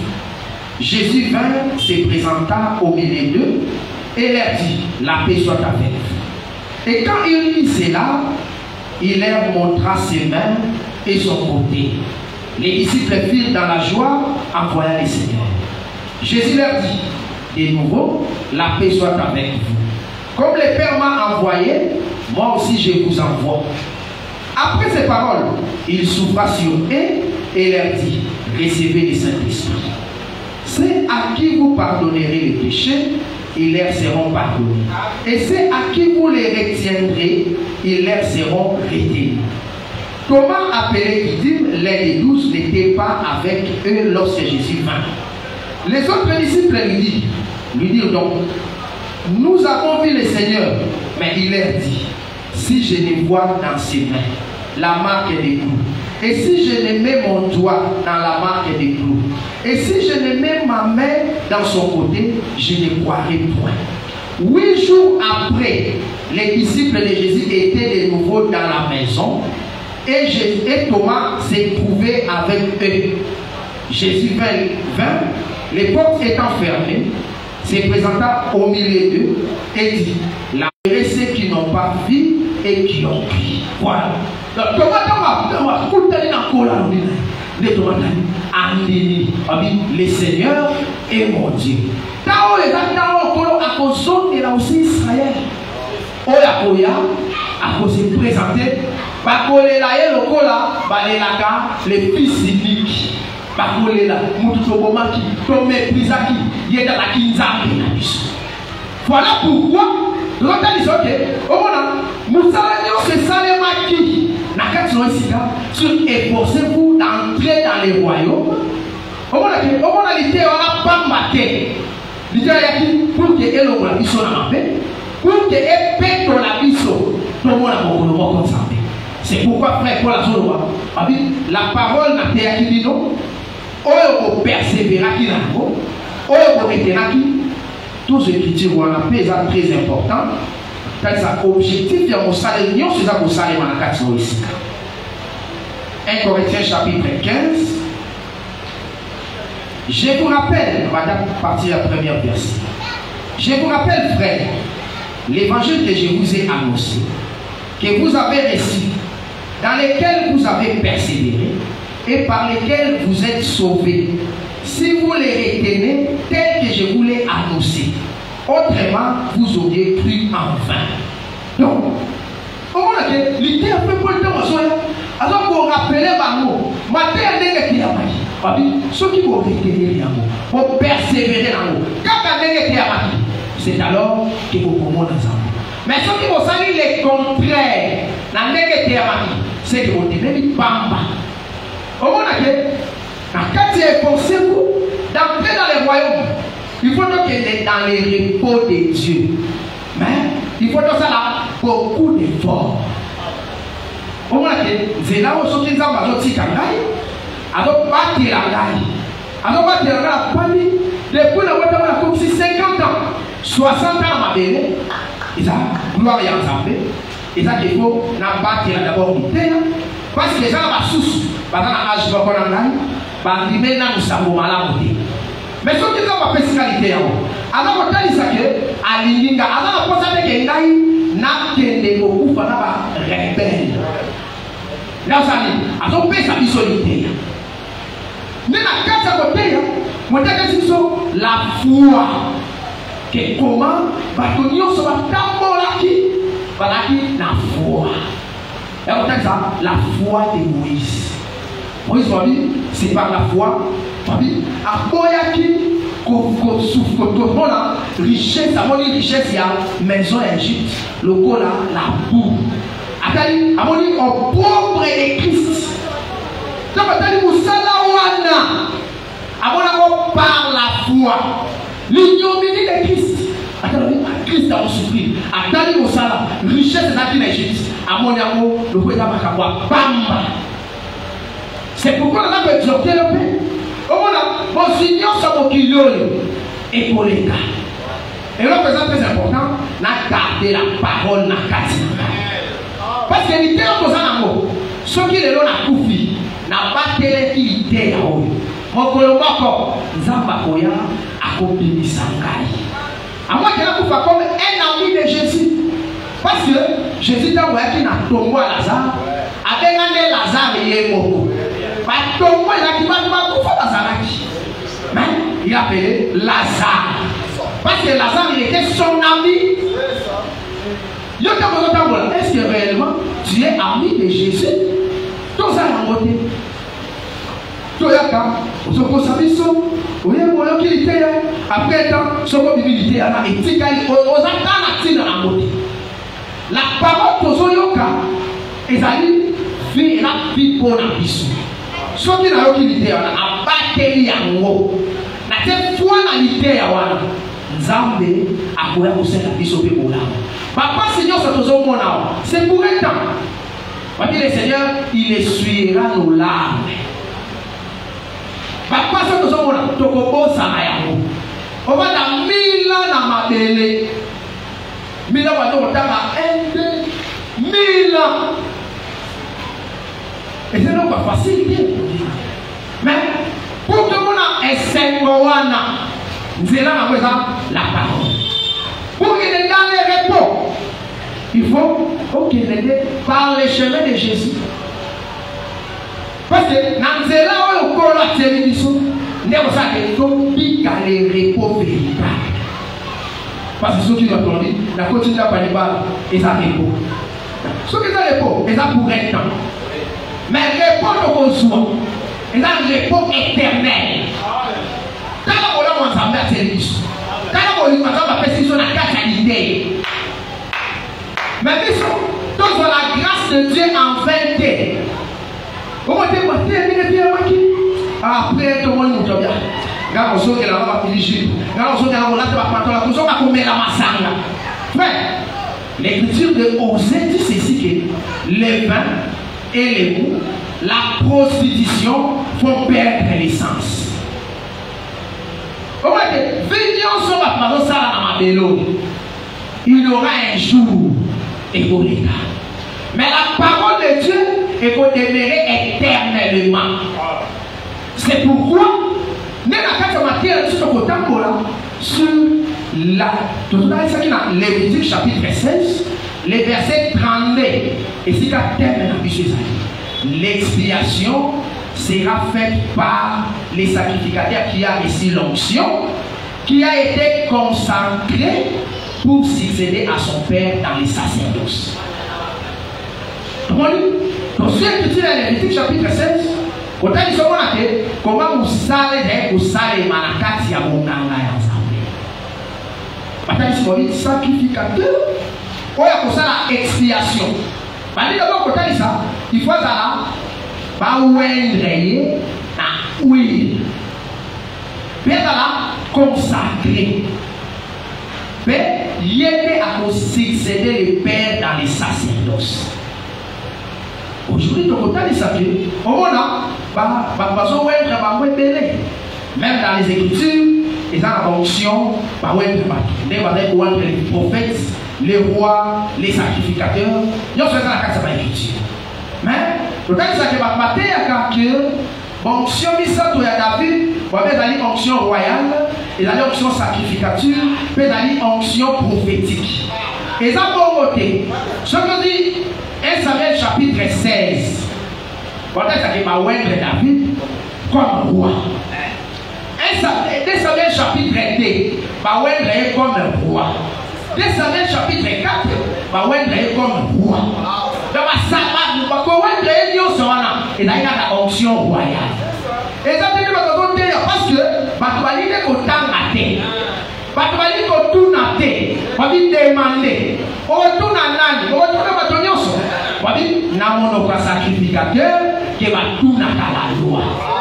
Jésus vint, se présenta au milieu d'eux et leur dit, la paix soit avec vous. Et quand il vit cela, il leur montra ses mains et son côté. Les disciples firent dans la joie en voyant le Seigneur. Jésus leur dit, de nouveau, la paix soit avec vous. Comme le Père m'a envoyé, moi aussi je vous envoie. Après ces paroles, il souffla sur eux et leur dit, recevez le Saint-Esprit. C'est à qui vous pardonnerez les péchés, ils leur seront pardonnés. Et c'est à qui vous les retiendrez, ils leur seront retenus. Thomas, appelé Didyme, l'un des 12, n'était pas avec eux lorsque Jésus vint. Les autres disciples lui dirent donc, nous avons vu le Seigneur. Mais il leur dit, si je ne vois dans ses mains la marque des clous, et si je ne mets mon doigt dans la marque des clous, et si je ne mets ma main dans son côté, je ne croirai point. 8 jours après, les disciples de Jésus étaient de nouveau dans la maison, et Thomas s'est trouvé avec eux. Jésus vint, les portes étant fermées, se présenta au milieu d'eux et dit, la paix ceux qui n'ont pas vu et qui ont crié. Voilà. Le Seigneur est mon Dieu. Il a aussi Israël. Oya a se présenté. Les fils uniques. Voilà pourquoi efforcez-vous d'entrer dans les royaumes. Pour que C'est pourquoi frère Paul a dit la parole n'a pas été dit non. On persévérer qui n'a pas. On retenir qui. Tout ce qui dit on a fait ça très important. C'est ça objectif de mon salaire. C'est ça mon salaire dans la carte ici. 1 Corinthiens chapitre 15. Je vous rappelle, madame, partie à la première verset. Je vous rappelle, frère, l'évangile que je vous ai annoncé, que vous avez reçu, dans lequel vous avez persévéré et par lesquels vous êtes sauvés, si vous les retenez tel que je vous l'ai annoncé, autrement vous auriez cru en vain. Donc, on a dit, l'idée a fait pour le temps, alors pour rappeler ma mot, ma terre n'est pas ceux qui vont retenir vont persévérer dans l'eau. C'est alors que vous pouvez dans l'eau. Mais ceux qui vont salir les contraires, c'est que vous devez bamba. Au moment où quand tu pensé d'entrer dans les royaumes, il faut donc être dans les repos de Dieu. Mais il faut donc ça là beaucoup d'efforts. Au moment où c'est là où ceux qui ont alors, battre la gaille. Alors, battre la gaille, depuis le moment où on a 50 ans, 60 ans à ma belle, et ça, gloire et ensemble, et ça qu'il faut, battre d'abord du terre, parce que ça va sous, parce que l'âge de la gaille, parce que maintenant nous sommes malades. Mais ce qui est la fiscalité, alors on a dit ça que, à l'Inga, alors on pense avec une gaille, n'a qu'un beaucoup, on a rebelle. Là, ça dit, alors on paie sa vie solitaire. Mais la carte à côté, la foi. Que comment Batonio sera tellement là qui la foi. Et on dit ça, la foi de Moïse. Moïse va dire, c'est par la foi. À Boyaki, qu'on souffre tout le monde, richesse, à mon richesse, il y a maison d'Égypte, le go là, la boue. À mon dit, au pauvre de Christ. Donc, par la foi, l'ignominie de Christ. Christ a souffert. Attendez au salaire, richesse de l'Égypte. À mon amour, le roi d'Amakawa, bamba. C'est pourquoi on a exhorté le paix. Au moment où mon Seigneur s'en occupe et pour les cas. Et là, c'est très important, on a gardé la parole dans la carte. Parce que l'idée est posée en mot. Ceux qui l'ont accoufi, n'a pas télé qui était en haut. Mon colombo, Zambakoya, a copié Sangai. À moi, je l'ai comme un ami de Jésus. Parce que Jésus a envoyé qui n'a tombé à Lazare. Avec un Lazare, il est mort. Pas tombé, il a dit, Lazare. Mais il a appelé Lazare. Parce que Lazare, il était son ami. Est-ce que réellement tu es ami de Jésus? Tout ça est en côté. Tout ça est en côté. Oui, on qui était après temps, ce qu'on vit, on a été aux attentes dans la côté. La parole pour Soyoka, ils allaient faire la vie pour la vie. Ce qui n'a pas été, on a battu en haut. La tête foi dans l'idée, Zambé a couru au sein de la vie sauvée pour l'âme. Papa Seigneur, c'est pour un temps. On dit le Seigneur, il essuiera nos larmes. Papa Seigneur, on va dans 1000 ans dans ma belle. 1000 ans, on va dans 1000 ans. Et c'est donc pas facile. Mais pour que nous ayons nous allons la parole. Pour qu'il est dans les repos, il faut qu'il est par le chemin de Jésus. Parce que dans les là où on colle la télévision, nous avons les repos véritables. Parce que ceux qui ont entendu, la continue à parler et ça repos. Ceux qui ont repos, ils ont pour un temps. Mais repos de vos soins, ils ont repos éternel. Quand on a ensemble à télévision, quand on a ensemble à précision à la l'idée. Mais tous ont la grâce de Dieu en 20 ans. Comment tu es bien après tout le monde nous bien. Quand on sort de la robe dirigée, quand on sort de la robe, on sort à combien la massanga. Frère, l'écriture de Osée dit ceci que les vins et les mous, la prostitution font perdre l'essence. Il y aura un jour et mais la parole de Dieu est pour demeurer éternellement. C'est pourquoi sur la Lévitique chapitre 16, les versets 32 et c'est la terme l'expiation sera faite par les sacrificateurs qui a ici l'onction, qui a été consacré pour succéder à son père dans les sacerdoces. Donc, si tu lis la Lévitique chapitre 16, comment vous savez manakati ya monganga ya Nzambe. Batali sacrificateur, oya kosala expiation. Bali d'abord kotali ça, il faut ça ba wendre na huile. Pédala consacré. Mais il était à succéder le père dans les sacerdoces. Aujourd'hui, tu as ça que même dans les Écritures, ils ont la fonction les prophètes, les rois, les sacrificateurs. Ils ont fait ça dans la Écriture. Mais tu as ça que fonction David, fonction royale, et la fonction sacrificature, et la fonction prophétique. Et ça pour voter. Ce que dit 1 Samuel chapitre 16. Quand est-ce que je David comme roi? 2 Samuel chapitre 2, comme roi. 2 Samuel chapitre 4, comme roi. Donc, il y a la onction royale. Et ça, c'est parce que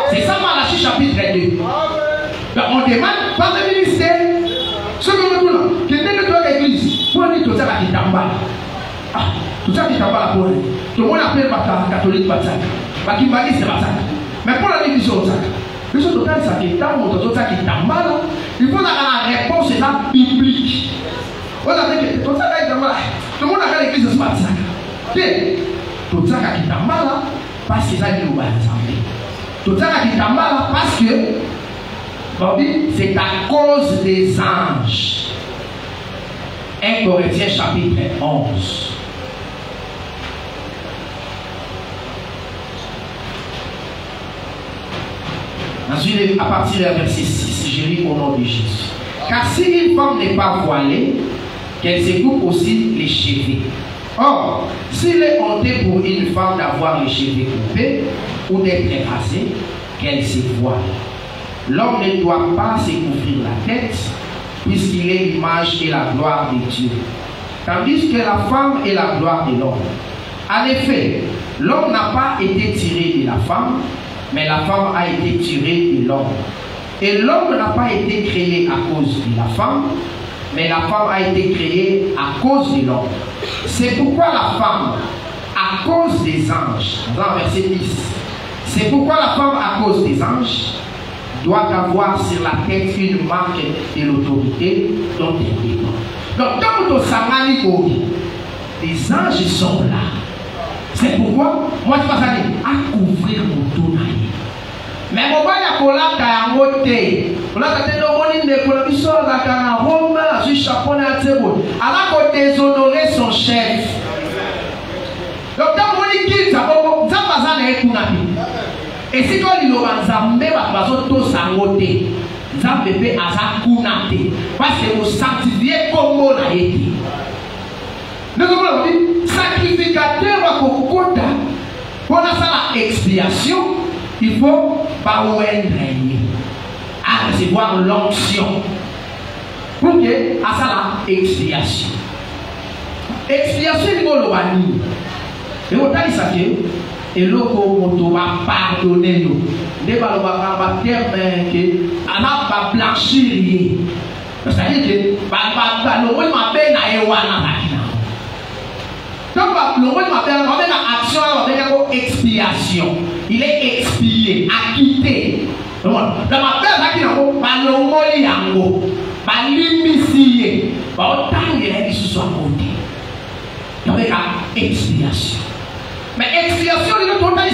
c'est ça Malachie chapitre 2. On demande par le ministère ce que nous voulons, que l'église pour dire tout ça qui t'emballe. Tout ça qui t'emballe pour lui. Tout le monde appelle le catholique qui c'est mais pour la division, le jour total, ça qui t'emballe, il faut avoir la réponse biblique. Tout le monde a l'église de Spartak. Tout ça qui t'emballe, parce que ça qui nous va ensemble. Tout ça qui t'emballe, parce que c'est à cause des anges. 1 Corinthiens chapitre 11. Ensuite, à partir du verset 6, je lis au nom de Jésus. Car si une femme n'est pas voilée, qu'elle se coupe aussi les cheveux. Or, s'il est honté pour une femme d'avoir les cheveux coupés ou d'être rasée, qu'elle se voile. L'homme ne doit pas se couvrir la tête, puisqu'il est l'image et la gloire de Dieu, tandis que la femme est la gloire de l'homme. En effet, l'homme n'a pas été tiré de la femme, mais la femme a été tirée de l'homme. Et l'homme n'a pas été créé à cause de la femme, mais la femme a été créée à cause de l'homme. C'est pourquoi la femme, à cause des anges, dans le verset 10, c'est pourquoi la femme, à cause des anges, doit avoir sur la tête une marque de l'autorité dont elle dépend. Donc, dans le Samari, les anges sont là. C'est pourquoi, moi je vais aller à couvrir mon tournage. Mais mon père a collé à côté. On a été dans le économie sur la canne, Rome, sur chapeau à Thébo. Alors qu'on déshonorer son chef. Donc, quand on dit qu'il y a un et si on dit que Zambé va passer tout ça côté, Zambé a sa kunate. Parce que vous sanctifiez comme on a été. Nous avons dit, sacrificateur va côté. Pour la expiation, il faut pas à recevoir l'onction. Pour que à ça la expiation. Expiation, il faut le wani. Et au temps ça que et l'autre va pardonner nous. Dès que l'on va terme que on va blanchir. C'est-à-dire que l'on va peine à ewana. Donc, le mot m'appelle action, on appelle expiation. Il est expié, acquitté. Donc, on m'appelle là qui n'a pas le mot yango, pas l'immiscier, pas autant qu'il soit côté. Donc, il y a expiation. Mais expiation, il est total,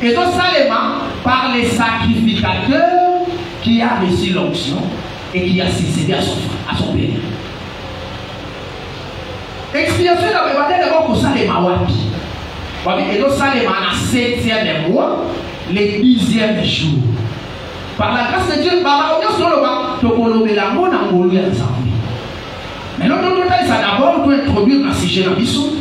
et donc, seulement par les sacrificateurs qui a reçu l'onction et qui a succédé à son père. Expiation, il va d'abord pour ça les mawapi. Et donc, ça les manas 7e mois, les 10e jour. Par la grâce de Dieu, par la sur le bas, tu peux la mot dans le lieu ensemble. Mais l'autre total, ça d'abord doit introduire un sujet dans l'issue.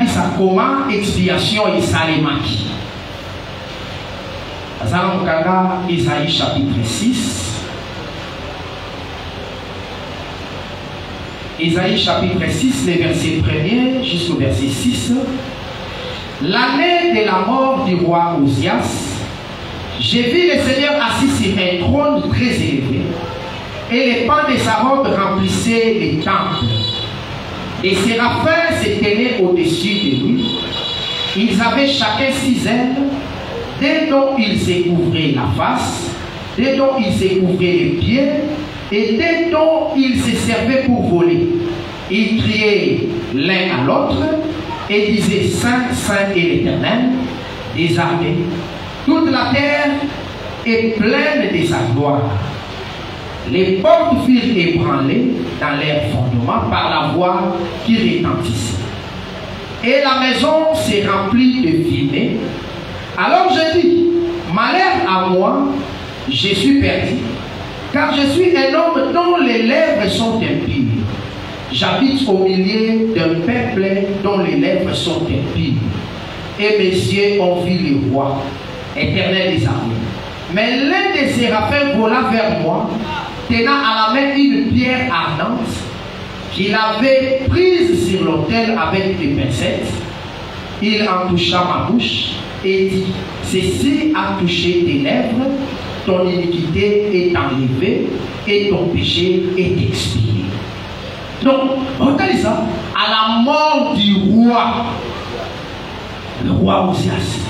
Ça comment expiation et salémaki. Ça on Isaïe chapitre 6. Isaïe chapitre 6, les versets 1er jusqu'au verset 6. L'année de la mort du roi Osias, j'ai vu le Seigneur assis sur un trône très élevé, et les pans de sa robe remplissaient les temples. Et séraphins s'éteignaient au-dessus de lui. Ils avaient chacun 6 ailes, dès dont ils se couvraient la face, dès dont ils se couvraient les pieds, et dès dont ils se servaient pour voler. Ils criaient l'un à l'autre et disaient Saint, Saint est l'Éternel des armées. Toute la terre est pleine de sa gloire. Les portes furent ébranlées dans leurs fondements par la voix qui retentissait. Et la maison s'est remplie de fumée. Alors je dis, malheur à moi, je suis perdu, car je suis un homme dont les lèvres sont impures. J'habite au milieu d'un peuple dont les lèvres sont impures. Et mes yeux ont vu le roi, Éternel des armées. Mais l'un des séraphins vola vers moi, tenant à la main une pierre ardente qu'il avait prise sur l'autel avec des pincettes. Il en toucha ma bouche et dit, ceci a touché tes lèvres, ton iniquité est enlevée et ton péché est expié. Donc, on dit ça, à la mort du roi, le roi Osias.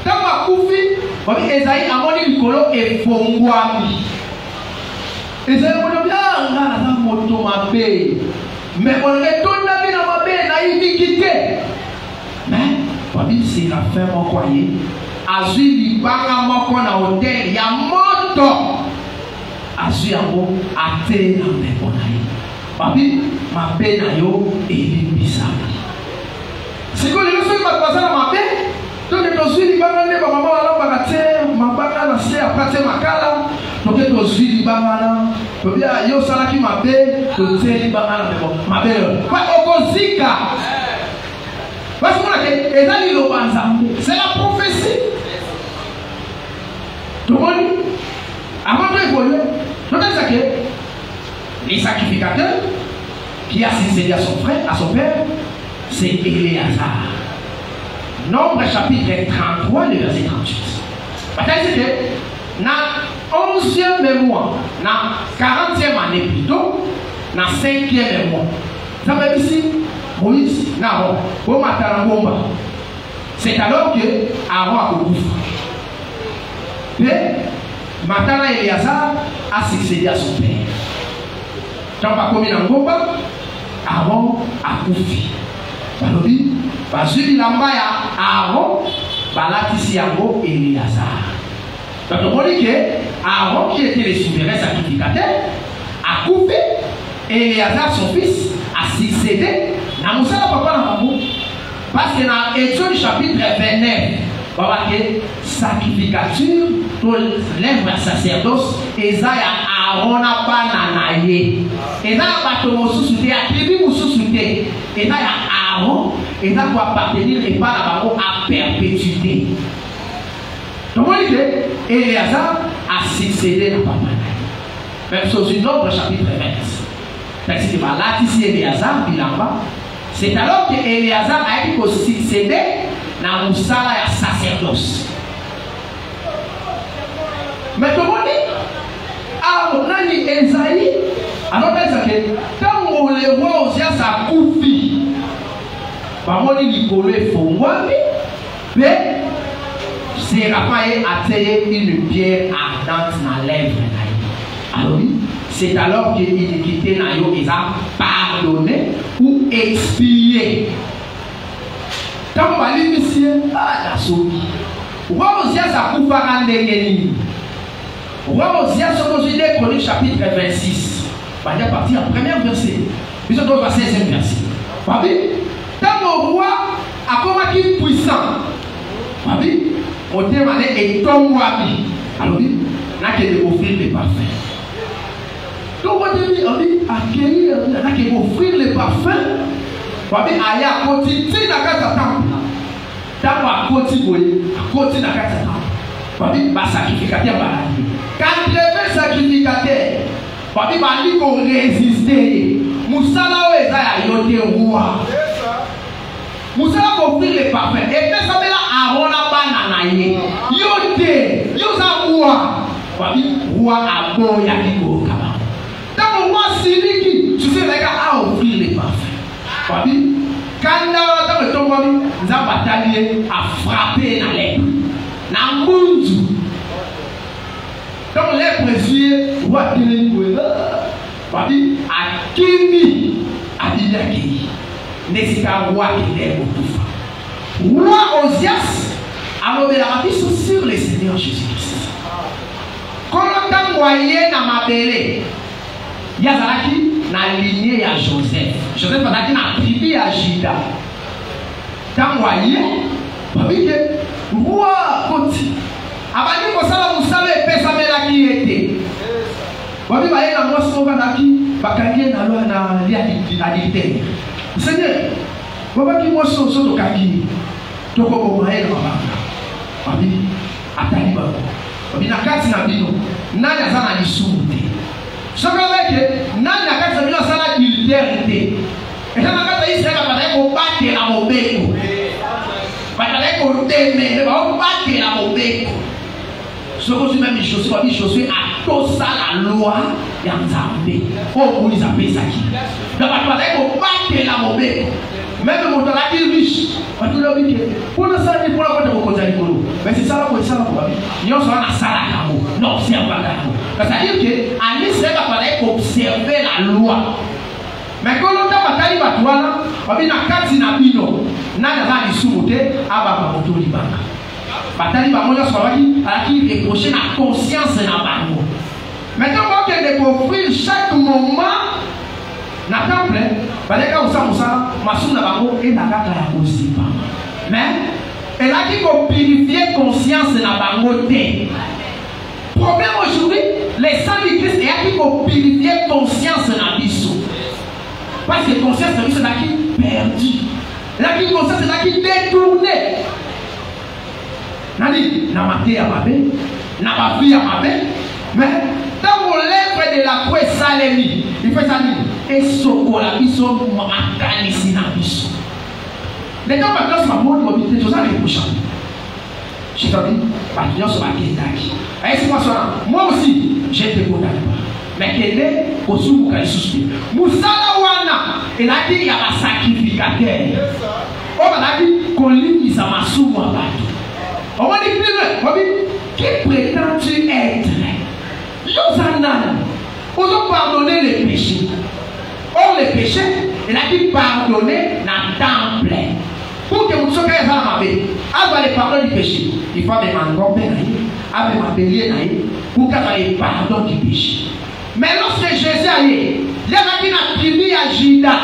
Quand on a coupé, Esaïe a monté le colo et Fongwami. Esaïe a dit, ah, on a la moto ma paix. Mais on retourne la vie dans ma paix, na iniquité. Mais, on dit, c'est la fin, mon croyez. Azui libanga moko na hôtel, ya moto. Azui yango, ate na mbeko na ye. Papi, ma paix na yo, elimbisami. C'est que les gens qui m'ont passé dans ma paix, donc tu suis libanga ne ba mama wala ba kate, ma baka na se après ma kala, donc tu suis libanga na, to bia yo sala ki ma paix, to te libanga na mbeko. Ma paix. Pas okozika. Parce que ezali lo banzambe, c'est la prophétie. Tout le monde, avant de évoluer, les sacrificateurs qui a succédé à son frère, à son père, c'est Éléazar. Nombre chapitre 33, le verset 38. Parce que dans 11e mois, dans 40e année plutôt, dans 5e mois, ça veut dire ici, Moïse, c'est alors que Aaron a couvert. Mais Matana Éléazar a succédé à son père. Quand pas commis dans Gomba, Aaron a couvert. Balobi, Bazuli Lambaya, Aaron, Balatisi Aaron et Éléazar. Donc on dit que Aaron, qui était le souverain sacrificateur, a coupé et Éléazar, son fils, a succédé. Dans Moussa, papa n'a pas beaucoup. Parce que dans Exode chapitre 29, sacrificature, pour l'œuvre sacerdoce, Esaïe Aaron n'a pas nanaye. Esaïe a pas de attribut Moussoussouté. Esaïe Aaron, Esaïe doit appartenir et pas à perpétuité. Donc on dit que Éléazar a succédé à papa. Même chose du Nombre chapitre 20. Parce que là, ici Éléazar, c'est alors que Éléazar a été succédé dans Moussala et sacerdoce. Mais comment on dit, ah, on a dit Esaïe, alors que quand Tant que le roi Osias a coupé, par il y collait fondé, mais c'est Raphaël a tiré une pierre ardente dans la lèvre. Alors, c'est alors qu'il est quitté Nayo, il a pardonné ou expié. Quand on va lire ici, la sauvi. Roi Osias a coupé un déguéni. Roi Osias, sur nos idées, Chroniques chapitre 26. On va partir en premier verset. Puis on va passer au 5e verset. Quand le roi a commencé puissant, on demande et tombe alors il n'a qu'à offrir les parfums. Donc on dit accueillir, on n'a qu'à offrir les parfums. Il y a continué dans le temple. Dans à côté dans le temple. Sacrificateur quand le sacrificateur, il va dire qu'on résister. Moussala est à yoté roi. Moussala offrir les parfums. Et puis ça met là à Ronabana. Yoté, yosa roi. Roi à Boya Kiko Kaba. Dans le roi Siliki, tu sais les gars à offrir les parfums. Quand dans le tombeau, nous avons bataillé à frapper dans l'air. Dans le monde. Donc les précieux, roi Télémoué, à Kimi, à Bidaki, n'est-ce qu'un roi qui est au pouvoir. Roi Osias, alors de la rapide sur le Seigneur Jésus-Christ. Quand on a moyen dans ma belle, il y a qui n'a lignée à Joseph. Joseph a dit n'a privé à Juda. Dans moyen, roi Koti. Abadi kosala musala epesa mela ki ete. Wabi ba ena mo soba na ki bakangie na lo na lia adite. Seigneur, baba ki mo so to kaki. To ko ko maela baba. Wabi atali ba. Wabi na kati na bino. Nani azana lisumute. Soka leke nani na kati na bino sala iliterite. Esa na kati Israel ba ko bate na mobeko. Ba ko teme ba bate na mobeko. Ce que je même chaussé, on dit chaussé à tout ça la loi et en Zambé. Oh, vous les appelez ça qui? Donc, on va dire qu'on bat la mauvaise. Même mon temps là, il est riche. On dit le week-end. Pour le salaire, pour la côté de côté de l'eau. Mais c'est ça là pour ça là pour la vie. Il y a un salaire à l'amour. Non, c'est un bagage. C'est-à-dire qu'en Israël, on va dire observer la loi. Mais quand on a bataille à toi là, on dit na kati na bino. Na na lisumuté, aba ba moto libanga. Bataille par moi, à qui reprocher la conscience dans la banque. Maintenant, quand on est offrir chaque moment, na temple, balé ka usa masu na bango et na kaka ya aussi pas. Mais elle a dit qu'on purifier conscience na bango té. Problème aujourd'hui, les saints du Christ et a dit qu'on purifier conscience na biso. Parce que conscience na biso na qui perdu. La qui conscience na qui détourné. Nani, na maté à ma belle, na ma vie à ma belle, mais dans mon lèvre de la croix salémi, il fait ça dire, et soko la biso, makani si na biso. Les gens maintenant, c'est ma mode, mobilité, tout ça, les prochains. Je t'ai dit, maintenant, c'est ma guédaki. Et c'est moi aussi, j'ai été bon d'accord. Mais quel est, au sous, quand il suspire. Moussala wana, il a dit, il y a un sacrificateur. On a dit, qu'on lit, ça m'a souvent battu. On va dire plus loin, qui prétends-tu être? Yosanan, on a pardonné les péchés. Or les péchés, il a dit pardonner dans le temple. Pour que vous soyez à ma vie, avant le pardon du péché, il faut avoir un grand père, avec ma bélier, pour qu'il y ait le pardon du péché. Mais lorsque Jésus a eu, il y a une tribu à Juda.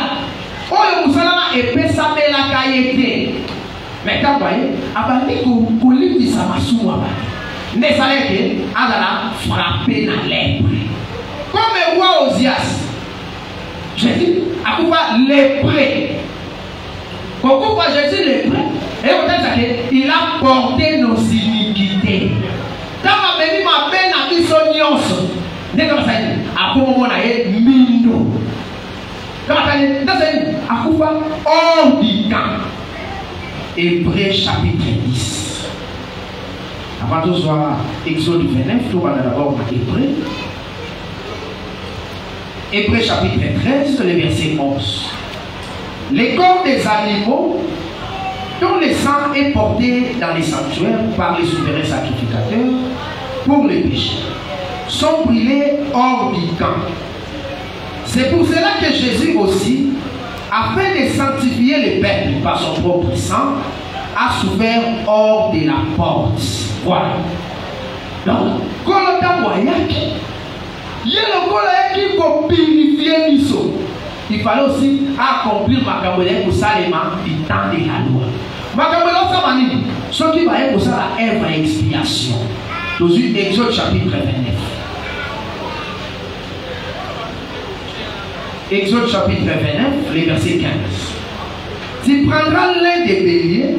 Oh, le Moussalama est pesa la caillette. Mais quand vous voyez, abali kolimi sa masuwa ba. Ne fallait que Adala frapper dans lèpre. Comme le roi Osias. Jésus a pouvoir lépré. Pourquoi Jésus lépré? Et on dit qu'il a porté nos iniquités. Quand on a venu ma peine à bisognos, ne comme ça dit, à quoi moment on a mindo. Quand on a dit, à quoi hors du camp. Hébreux chapitre 10. Avant de voir Exode 29, tout va d'abord à Hébreux. Hébreux chapitre 13, le verset 11. Les corps des animaux dont le sang est porté dans les sanctuaires par les souverains sacrificateurs pour les péchés sont brûlés hors du camp. C'est pour cela que Jésus aussi, afin de sanctifier le peuple par son propre sang, a souffert hors de la porte. Voilà. Donc, quand on a voyagé, il y a le collègue qui peut purifier l'issue. Il fallait aussi accomplir ma caméra pour ça du temps de la loi. Ma caméra, ça va dire, ce qui va être pour ça la œuvre et expiation. Dans Exode chapitre 29. Exode chapitre 29, les versets 15. Tu prendras l'un des béliers,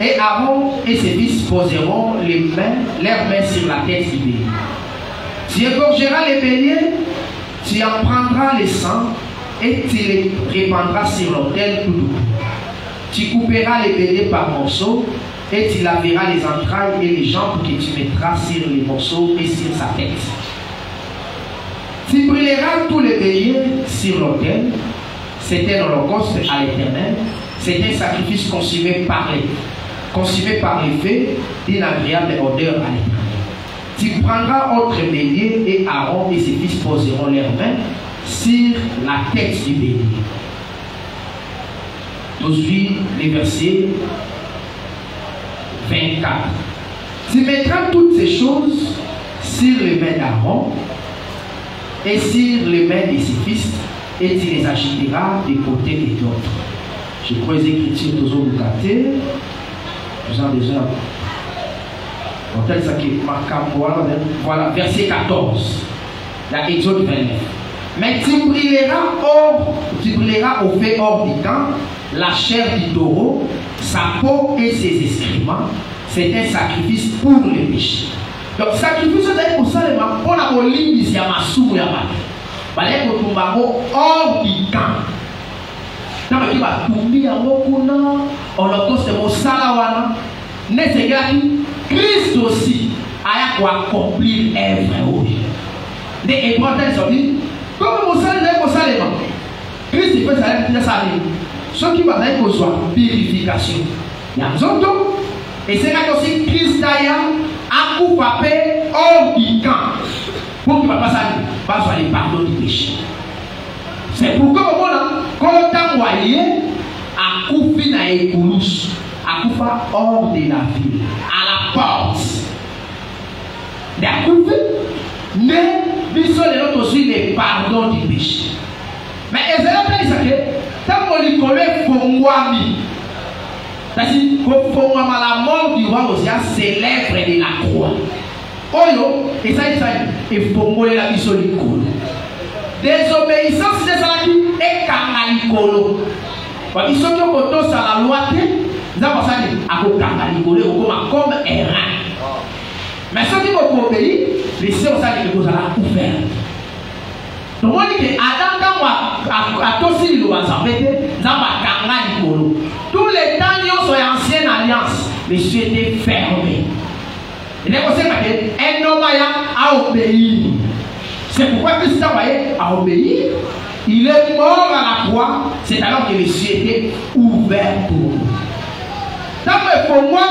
et Aaron et ses fils poseront leurs mains sur la tête du bélier. Tu égorgeras les béliers, tu en prendras le sang, et tu les répandras sur l'autel tout doux. Tu couperas les béliers par morceaux, et tu laveras les entrailles et les jambes que tu mettras sur les morceaux et sur sa tête. Tu brûleras tous les béliers sur l'autel. C'était un holocauste à l'Éternel. C'était un sacrifice consumé par les feux d'une agréable odeur à l'Éternel. Tu prendras autre bélier et Aaron et ses fils poseront leurs mains sur la tête du bélier. Aujourd'hui, les versets 24. Tu mettras toutes ces choses sur les mains d'Aaron et sur les mains de ses fils, et tu les agiteras des côtés et d'autres. Je crois les Écritures toujours vous gâter. Nous avons déjà. Voilà, verset 14. La Exode 29. Mais tu brûleras au feu hors du camp la chair du taureau, sa peau et ses excréments. C'est un sacrifice pour les péchés. Donc, sacrifice, c'est pour ça, on a un lit ici à ma soupe. Hors du camp. Donc, il va tomber à Mokuna, holocauste de Mosalawana. Christ aussi a accompli œuvre. Les Hébreux sont dit, comme Mosalema, Christ fait ça. Ce qui va être besoin de purification. Il y a un autre. Et c'est là que Christ d'ailleurs a coupé hors du camp pour qu'il ne va pas les pardon du péché. C'est pourquoi quand on t'a envoyé à couper dans les coulousses, à couper hors de la ville, à la porte. Mais à couper, mais ils sont les autres aussi les pardons du péché. Mais ils ont dit que tant qu'on les connaît, pour moi, c'est-à-dire qu'on la mort du roi aussi célèbre de la croix. Oyo, et ça, il faut mourir la vie sur le colo. Désobéissance, c'est ça qui est kangalikolo. Ils sont qui ont ça la loi, ils ont ça à kangalikolo comme errant. Mais ceux qui vont obéir, les sœurs, ça qui vous allez ouvert. Donc on dit que Adam, quand on a tossé le loisir, ils ont kangalikolo. Tous les temps, ils sont en ancienne alliance, les cieux étaient fermés. Il est aussi qu'un homme a obéi. C'est pourquoi Christ a obéi. Il est mort à la croix. C'est alors que les cieux étaient ouverts pour nous. Donc, pour moi,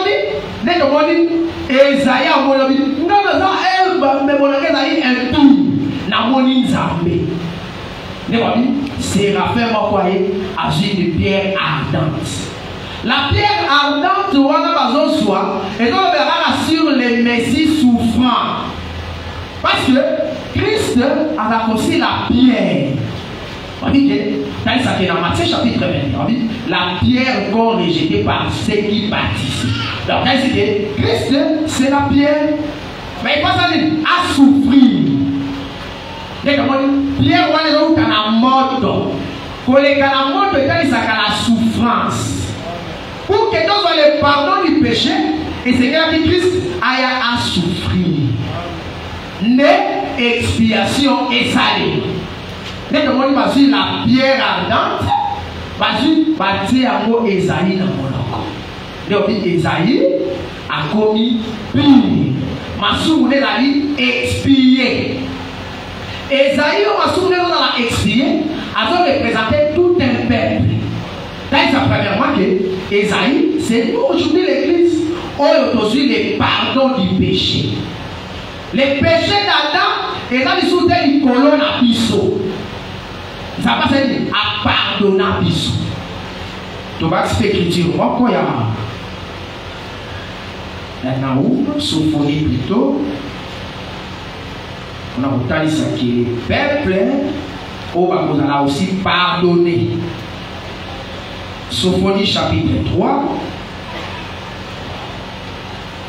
dès que moi dis, Esaïe a dit, non, mais mon Esaïe est tout. N'a mon Nzambé. Séraphin m'a croyé agir de pierre ardente. La pierre ardente, on a besoin de soi, et donc on verra sur les messies souffrants. Parce que Christ a aussi la pierre. On dit que, dans Matthieu chapitre 21, on dit la pierre qu'on rejetée par ceux qui bâtissent. Donc, on dit que Christ, c'est la pierre, mais il passe à souffrir. Pierre, on est dans la mort. Pour les cas la mort, il y a la souffrance. Pour que nous ayons le pardon du péché, et c'est que Christ aille à souffrir. Né, expiation et salée. Dès que nous avons la pierre ardente, nous avons dit à mot Esaïe dans mon nom. Donc, Esaïe a commis pire. Ma souvenir a dit expier. Esaïe, on va souvenir dans la expié, a représenté tout un peuple. C'est premièrement que Esaïe, c'est nous aujourd'hui l'église, on a aujourd'hui le pardon du péché. Les péchés d'Adam, et là, ils sont des colonnes à biseau. Ça va se dire à pardonner à biseau. Tu vas expliquer, moi, quoi, il y a un Naoum, Sophonie plutôt. On a entendu ça qui est peuple, on va aussi pardonner. Sophonie chapitre 3,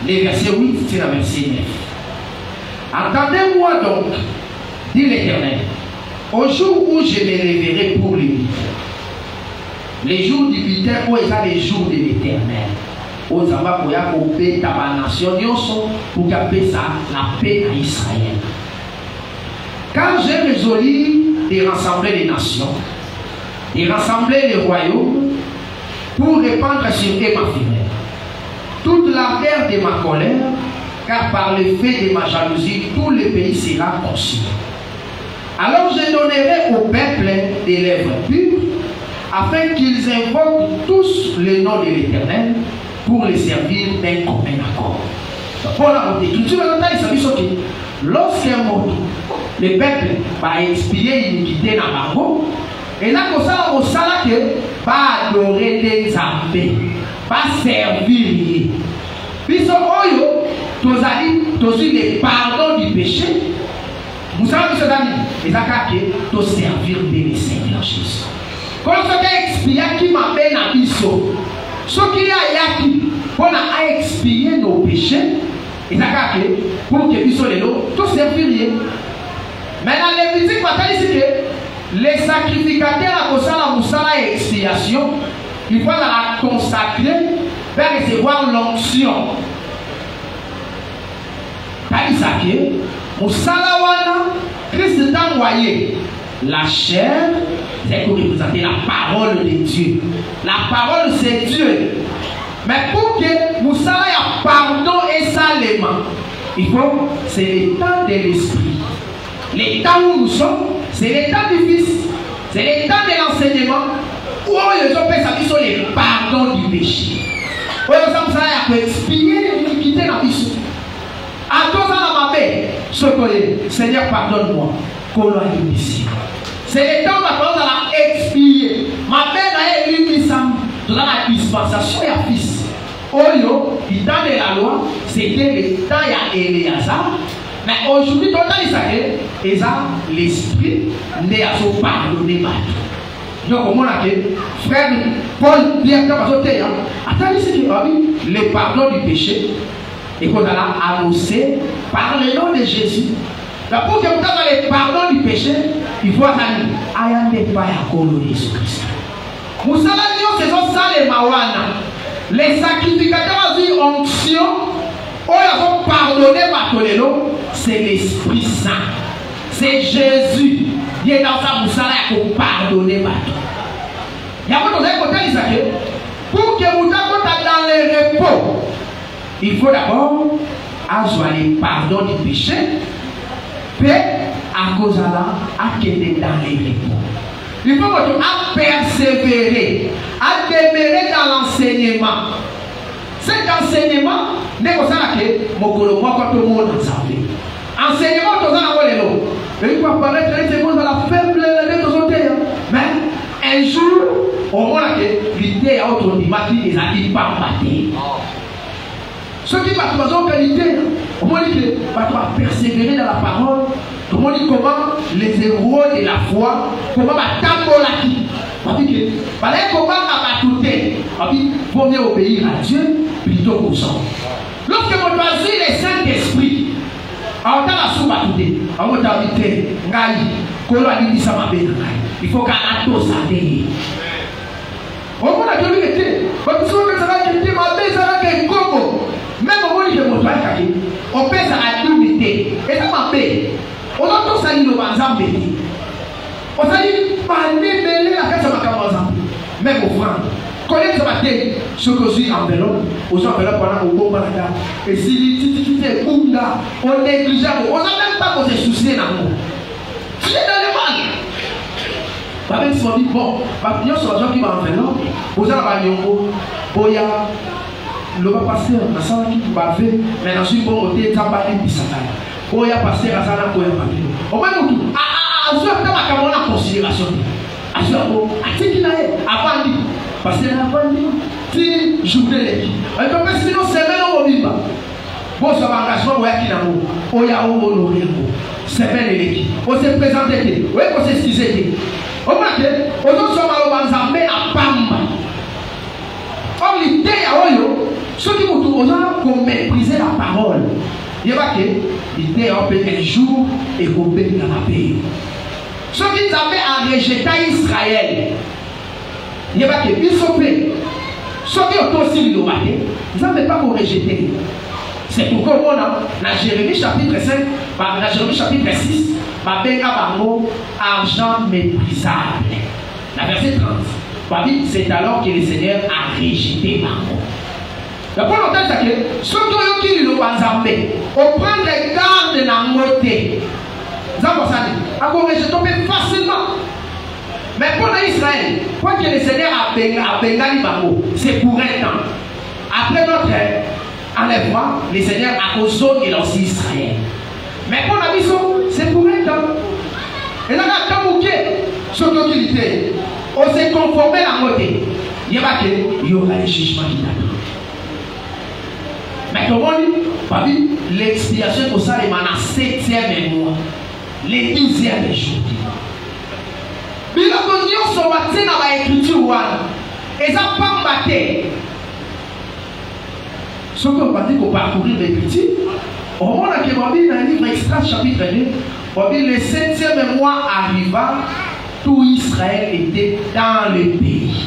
les versets 8 c'est la verset 9. Entendez-moi donc, dit l'Éternel, au jour où je me réveillerai pour lui, les jours du butin, où est les jours de l'Éternel. Aux Zamba pour y couper ta nation, pour garder ça, la paix à Israël. Quand j'ai résolu de rassembler les nations, de rassembler les royaumes, pour répandre sur eux ma fureur, toute l'ardeur de ma colère, car par le fait de ma jalousie, tout le pays sera consumé. Alors je donnerai au peuple des lèvres pures, afin qu'ils invoquent tous le nom de l'Éternel, pour les servir d'un commun accord. Pour la écriture, lorsqu'un mot, le peuple va expier l'iniquité dans la bango, et là, comme ça, on sait que va adorer des armées, va servir. Puis, tu as dit le pardon du péché. Vous savez ce que c'est? Et ça, tu servir de Seigneur Jésus. Quand on a expié qui m'appelle à Bisso, ce qu'il y a qui on a expié nos péchés, et ça, pour que Bisso les lots, tout servir. Maintenant, les Lévitique va dire que les sacrificateurs à cause de la moussala et expiation, il faut la consacrer vers recevoir l'onction. T'as dit ça que moussala wana, Christ t'a envoyé la chair, c'est pour représenter la parole de Dieu. La parole c'est Dieu. Mais pour que moussala ait pardon et salement, il faut, c'est le temps de l'esprit. Le temps où nous sommes, c'est le temps du Fils, c'est le temps de l'enseignement, où les hommes peuvent sur les pardons du péché. Où les hommes peuvent expier l'iniquité dans le péché. À tous dans ma paix, ce que Seigneur pardonne-moi, c'est le temps où on a expié. Ma paix n'a été l'unimisme dans la dispensation et à Fils. Oyo, du temps de la loi, c'était le temps à Éléazar. Mais aujourd'hui, dans les l'esprit n'est à son pardonner. Donc, on a dit, frère Paul, Pierre, attendez, c'est que le pardon du péché, et qu'on a annoncé par le nom de Jésus. Donc, pour que vous ayez le pardon du péché, il faut aller à Jésus-Christ. Vous savez, c'est ça les mawana. Les sacrificateurs ont dit onction. Oh, ils ont pardonné Bartolino, c'est l'Esprit Saint. C'est Jésus. Il est dans sa moussala pour pardonner Bartolino. Il y a un côté d'Isaac. Pour que vous soyez dans le repos, il faut d'abord avoir le pardon du péché. Puis, à cause de là, à quitter dans le repos. Il faut que vous persévérer, à demeurer dans l'enseignement. Cet enseignement n'est pas ça que Mokolo, moi, quand tout le monde ensemble. Enseignement, tout ça, on est là. Et il faut apparaître dans la faible de nos côtés. Mais un jour, au moins, l'idée à autre niveau qui les a dit pas battre. Ce qui va trouver en qualité, au moins, il va persévérer dans la parole. Tout le monde dit comment les héros de la foi, comment va tambolaki. Comment va tout il faut mieux obéir à Dieu plutôt qu'aux hommes. Lorsque vous choisissez le Saint-Esprit, il faut qu'un acte s'adhère. Au moment où il était, même au moment où il était, on peut s'arrêter. Et ça m'a fait. On a tous allé au Banzambé. On a dit, parlez, mêlez la carte de ma même au franc. Connaissez ce matin, ce que je suis enveloppe, aux enveloppes pendant au bon balada. Et si tu es on négligeable, on n'a même pas posé souci dans nous. Tu es dans le mal. Même si on dit, bon, il y a des gens qui vont en faire, non? Vous avez un yongo, boya, le pasteur, la salle qui va faire, mais dans une bonne côté, ça va être bizarre. Boya, pasteur, la salle, boya, papillon. Au même temps, à ce moment-là, on a considération. À ce moment-là, à ce qu'il a avant dit, parce que avant dit, si journée l'équipe. Et comme sinon, c'est même au vivant. Bon, ça va engagement, boya, qui n'a pas, boya, au honoré, c'est même l'équipe. On s'est présenté, oui, on s'est excusé. Au moins que, aux autres sont malheureusement à Pamba. Or, l'idée à Oyo, ceux qui vont mépriser la parole, il y a que l'idée a un jour et qu'on peut dans la paix. Ceux qui avaient à rejeter Israël, il y a que ils sont faits. Ceux qui ont aussi l'innovaté, ils n'avaient pas pour rejeter. C'est pourquoi on a dans Jérémie chapitre 5, dans Jérémie chapitre 6, argent méprisable. La verset 30. C'est alors que le Seigneur a rejeté Margot. La première chose, c'est que ceux qui l'ont ensemble, on prend les gardes de la moitié. Vous avez ça dit, on rejette facilement. Mais pour Israël, quoi que le Seigneur a bengali Margot, c'est pour un temps. Après notre enlèvement, le Seigneur a causé et aussi Israël. Mais pour la mission, c'est pour un temps. Et là, quand vous êtes sur l'utilité, on s'est conformé à la moitié. Il y aura un jugement qui t'attend. Mais comment on dit, l'expiation pour ça, il y a un 7e mois, les 10e jour. Mais là, quand on se bat dans l'écriture, et ça pas batté. Ce qu'on va dire qu'on parcourir l'écriture, on a dit dans le livre Extra chapitre 2, on dit le 7e mois arriva, tout Israël était dans le pays.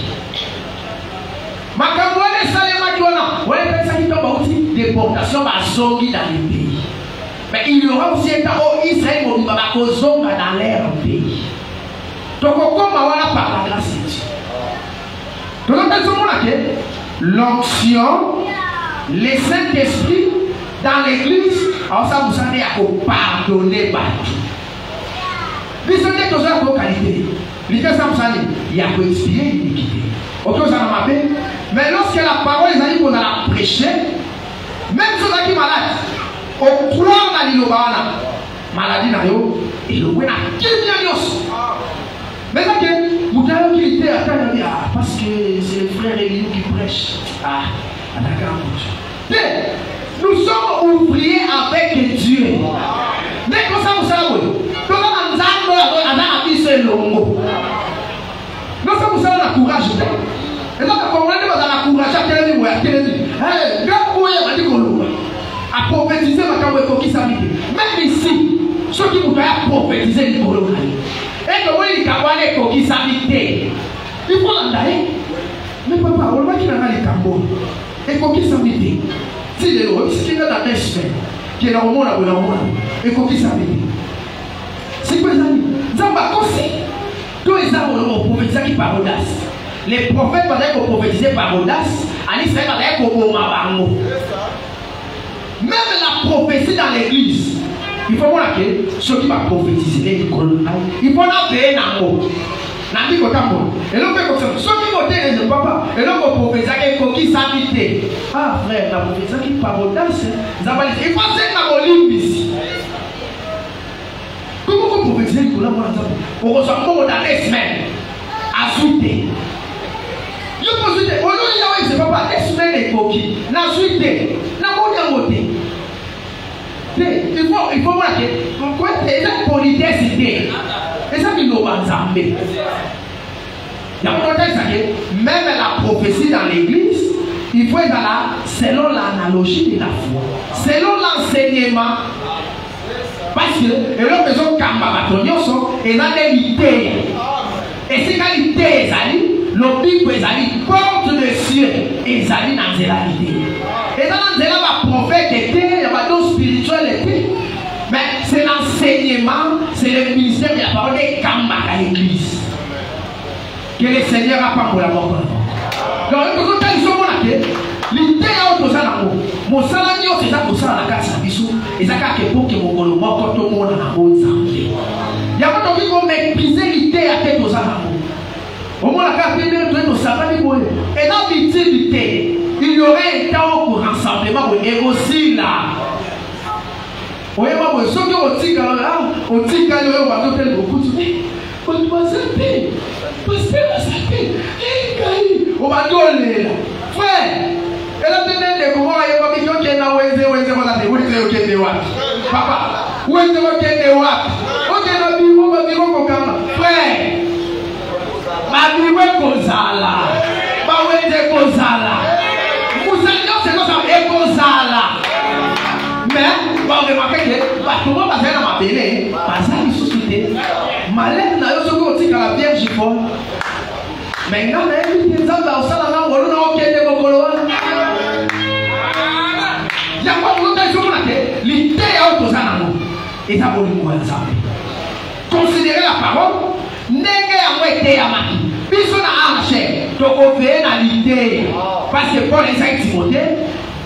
Makabouane Salema Kiona, on a fait ça qui tombe aussi, déportation à Zongi dans le pays. Mais il y aura aussi un temps où Israël va Zonga dans leur pays. Donc on va voir par la grâce de Dieu. Donc on a dit l'onction, le Saint-Esprit dans l'église, alors ça vous savez à pardonner partout. Vous savez que vous avez vos qualités. Il y a qu'à expier l'iniquité. Ok, vous en avez. Mais lorsque la parole est allée qu'on a prêché, même ceux qui sont malades, au croire dans l'ilobana, maladie n'a yo, et le wena qui vient yos. Mais là que vous avez qu'il était à terre, parce que c'est le frère Eliou qui prêche. Ah, d'accord. Nous sommes ouvriers avec Dieu. Dès que ça vous savez, nous sommes nous sommes la courage. Et donc, quand on est dans la courage, à prophétiser même ici, ceux qui vous doivent prophétiser du Colo. Et que vous avez coquilles s'habiter. Il faut l'endailler. Mais papa, on voit qu'il en a les tambours. Et coquilles s'habiter. Si les lois, ce qui est dans la semaine, qui est dans le monde, et coquilles s'habiter. C'est quoi les amis? Zamba aussi. Tous les arbres ont prophétisé qui par audace. Les prophètes vont prophétiser par audace. Alice va dire qu'on va même la prophétie dans l'église. Il faut voir que ceux qui vont prophétiser, il faut en veiller dans le mot. Et l'on fait comme ça. Ceux qui vont dire ne papa. Et l'on va prophétiser qui s'habite. Ah frère, la prophétie qui par audace. Il faut faire la moline ici. Comment vous prophétisez pour la moine? On reçoit dans les semaines. À souhaiter. Je peux souhaiter. Au lieu de papa, les semaines et coquilles. La souhaiter. La moine il faut voir que pourquoi c'est la politesse idée. Et ça qui nous va ensemble. Il y a un contexte que même la prophétie dans l'église, il faut être là selon l'analogie de la foi, selon l'enseignement. Parce que l'homme besoin de Kambabatonioso et là des idées. Et ces qualités, le Bible est porte le ciel et ils allaient dans la idée. Et dans la prophète était, il y a pas d'eau spirituelle était. Mais c'est l'enseignement, c'est le ministère de la parole des Kamba à l'église. Que le Seigneur a pas pour la mort. Donc, quand ils sont là, l'idée est autre chose. Mon salaire, c'est ça pour ça, la casse à bisou. Et ça, c'est pour que mon colombo, quand tout le monde a un bon sang. Il y a pas la carte de Sabani Boy. Et dans l'utilité, il y aurait un temps pour rassemblement et aussi là. Oui, moi, je suis au Tika, au Tika, on va faire beaucoup de temps. On va s'appeler. On va donner là. Frère, elle a donné des courants et on va dire qu'il y a un papa, où est-ce que tu es? Ok, la Bible, on va dire qu'on frère, ma Bible Kozala, ma Wende Kozala, vous savez, c'est comme ça, et Kozala. Mais, on va remarquer que tout le monde va faire dans ma belle, parce que les sociétés, malheur n'a pas eu à la Vierge folle. Maintenant, il y a des gens qui ont aucun de vos colons. Il y a pas de temps l'idée est aux animaux. Et ça vaut le coup ensemble. Considérez la parole. N'est-ce pas été à ma vie. Puisqu'on a marché, donc on fait l'idée. Parce que Paul et Saint Timothée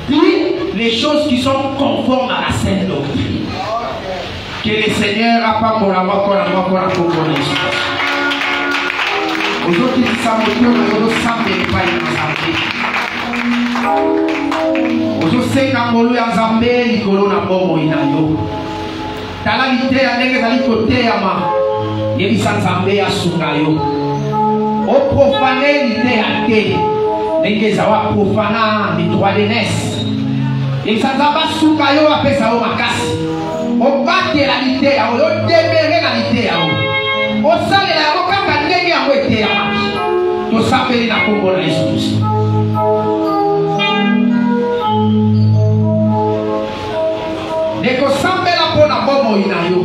dit les choses qui sont conformes à la sainte doctrine. Que le Seigneur a pas pour la mort, pour la mort, pour la mort. Aujourd'hui, ça me dit que nous sommes pas ozoseka ngolo ya Nzambe likolo na bomoi na yo tala liteya ndenge ezali koteyama yebisa Nzambe asunga yo oprofane liteya te ndenge ezawa profana ni droit d'aînesse yebisa Nzambe asunga yo apesa yo makasi obatela liteya oyo odemere na liteya oyo osalela yango kaka ndenge yango eteyamaki tosambeli na kombo na Yesu Kristo. Neko sambela pona bomo ina yo.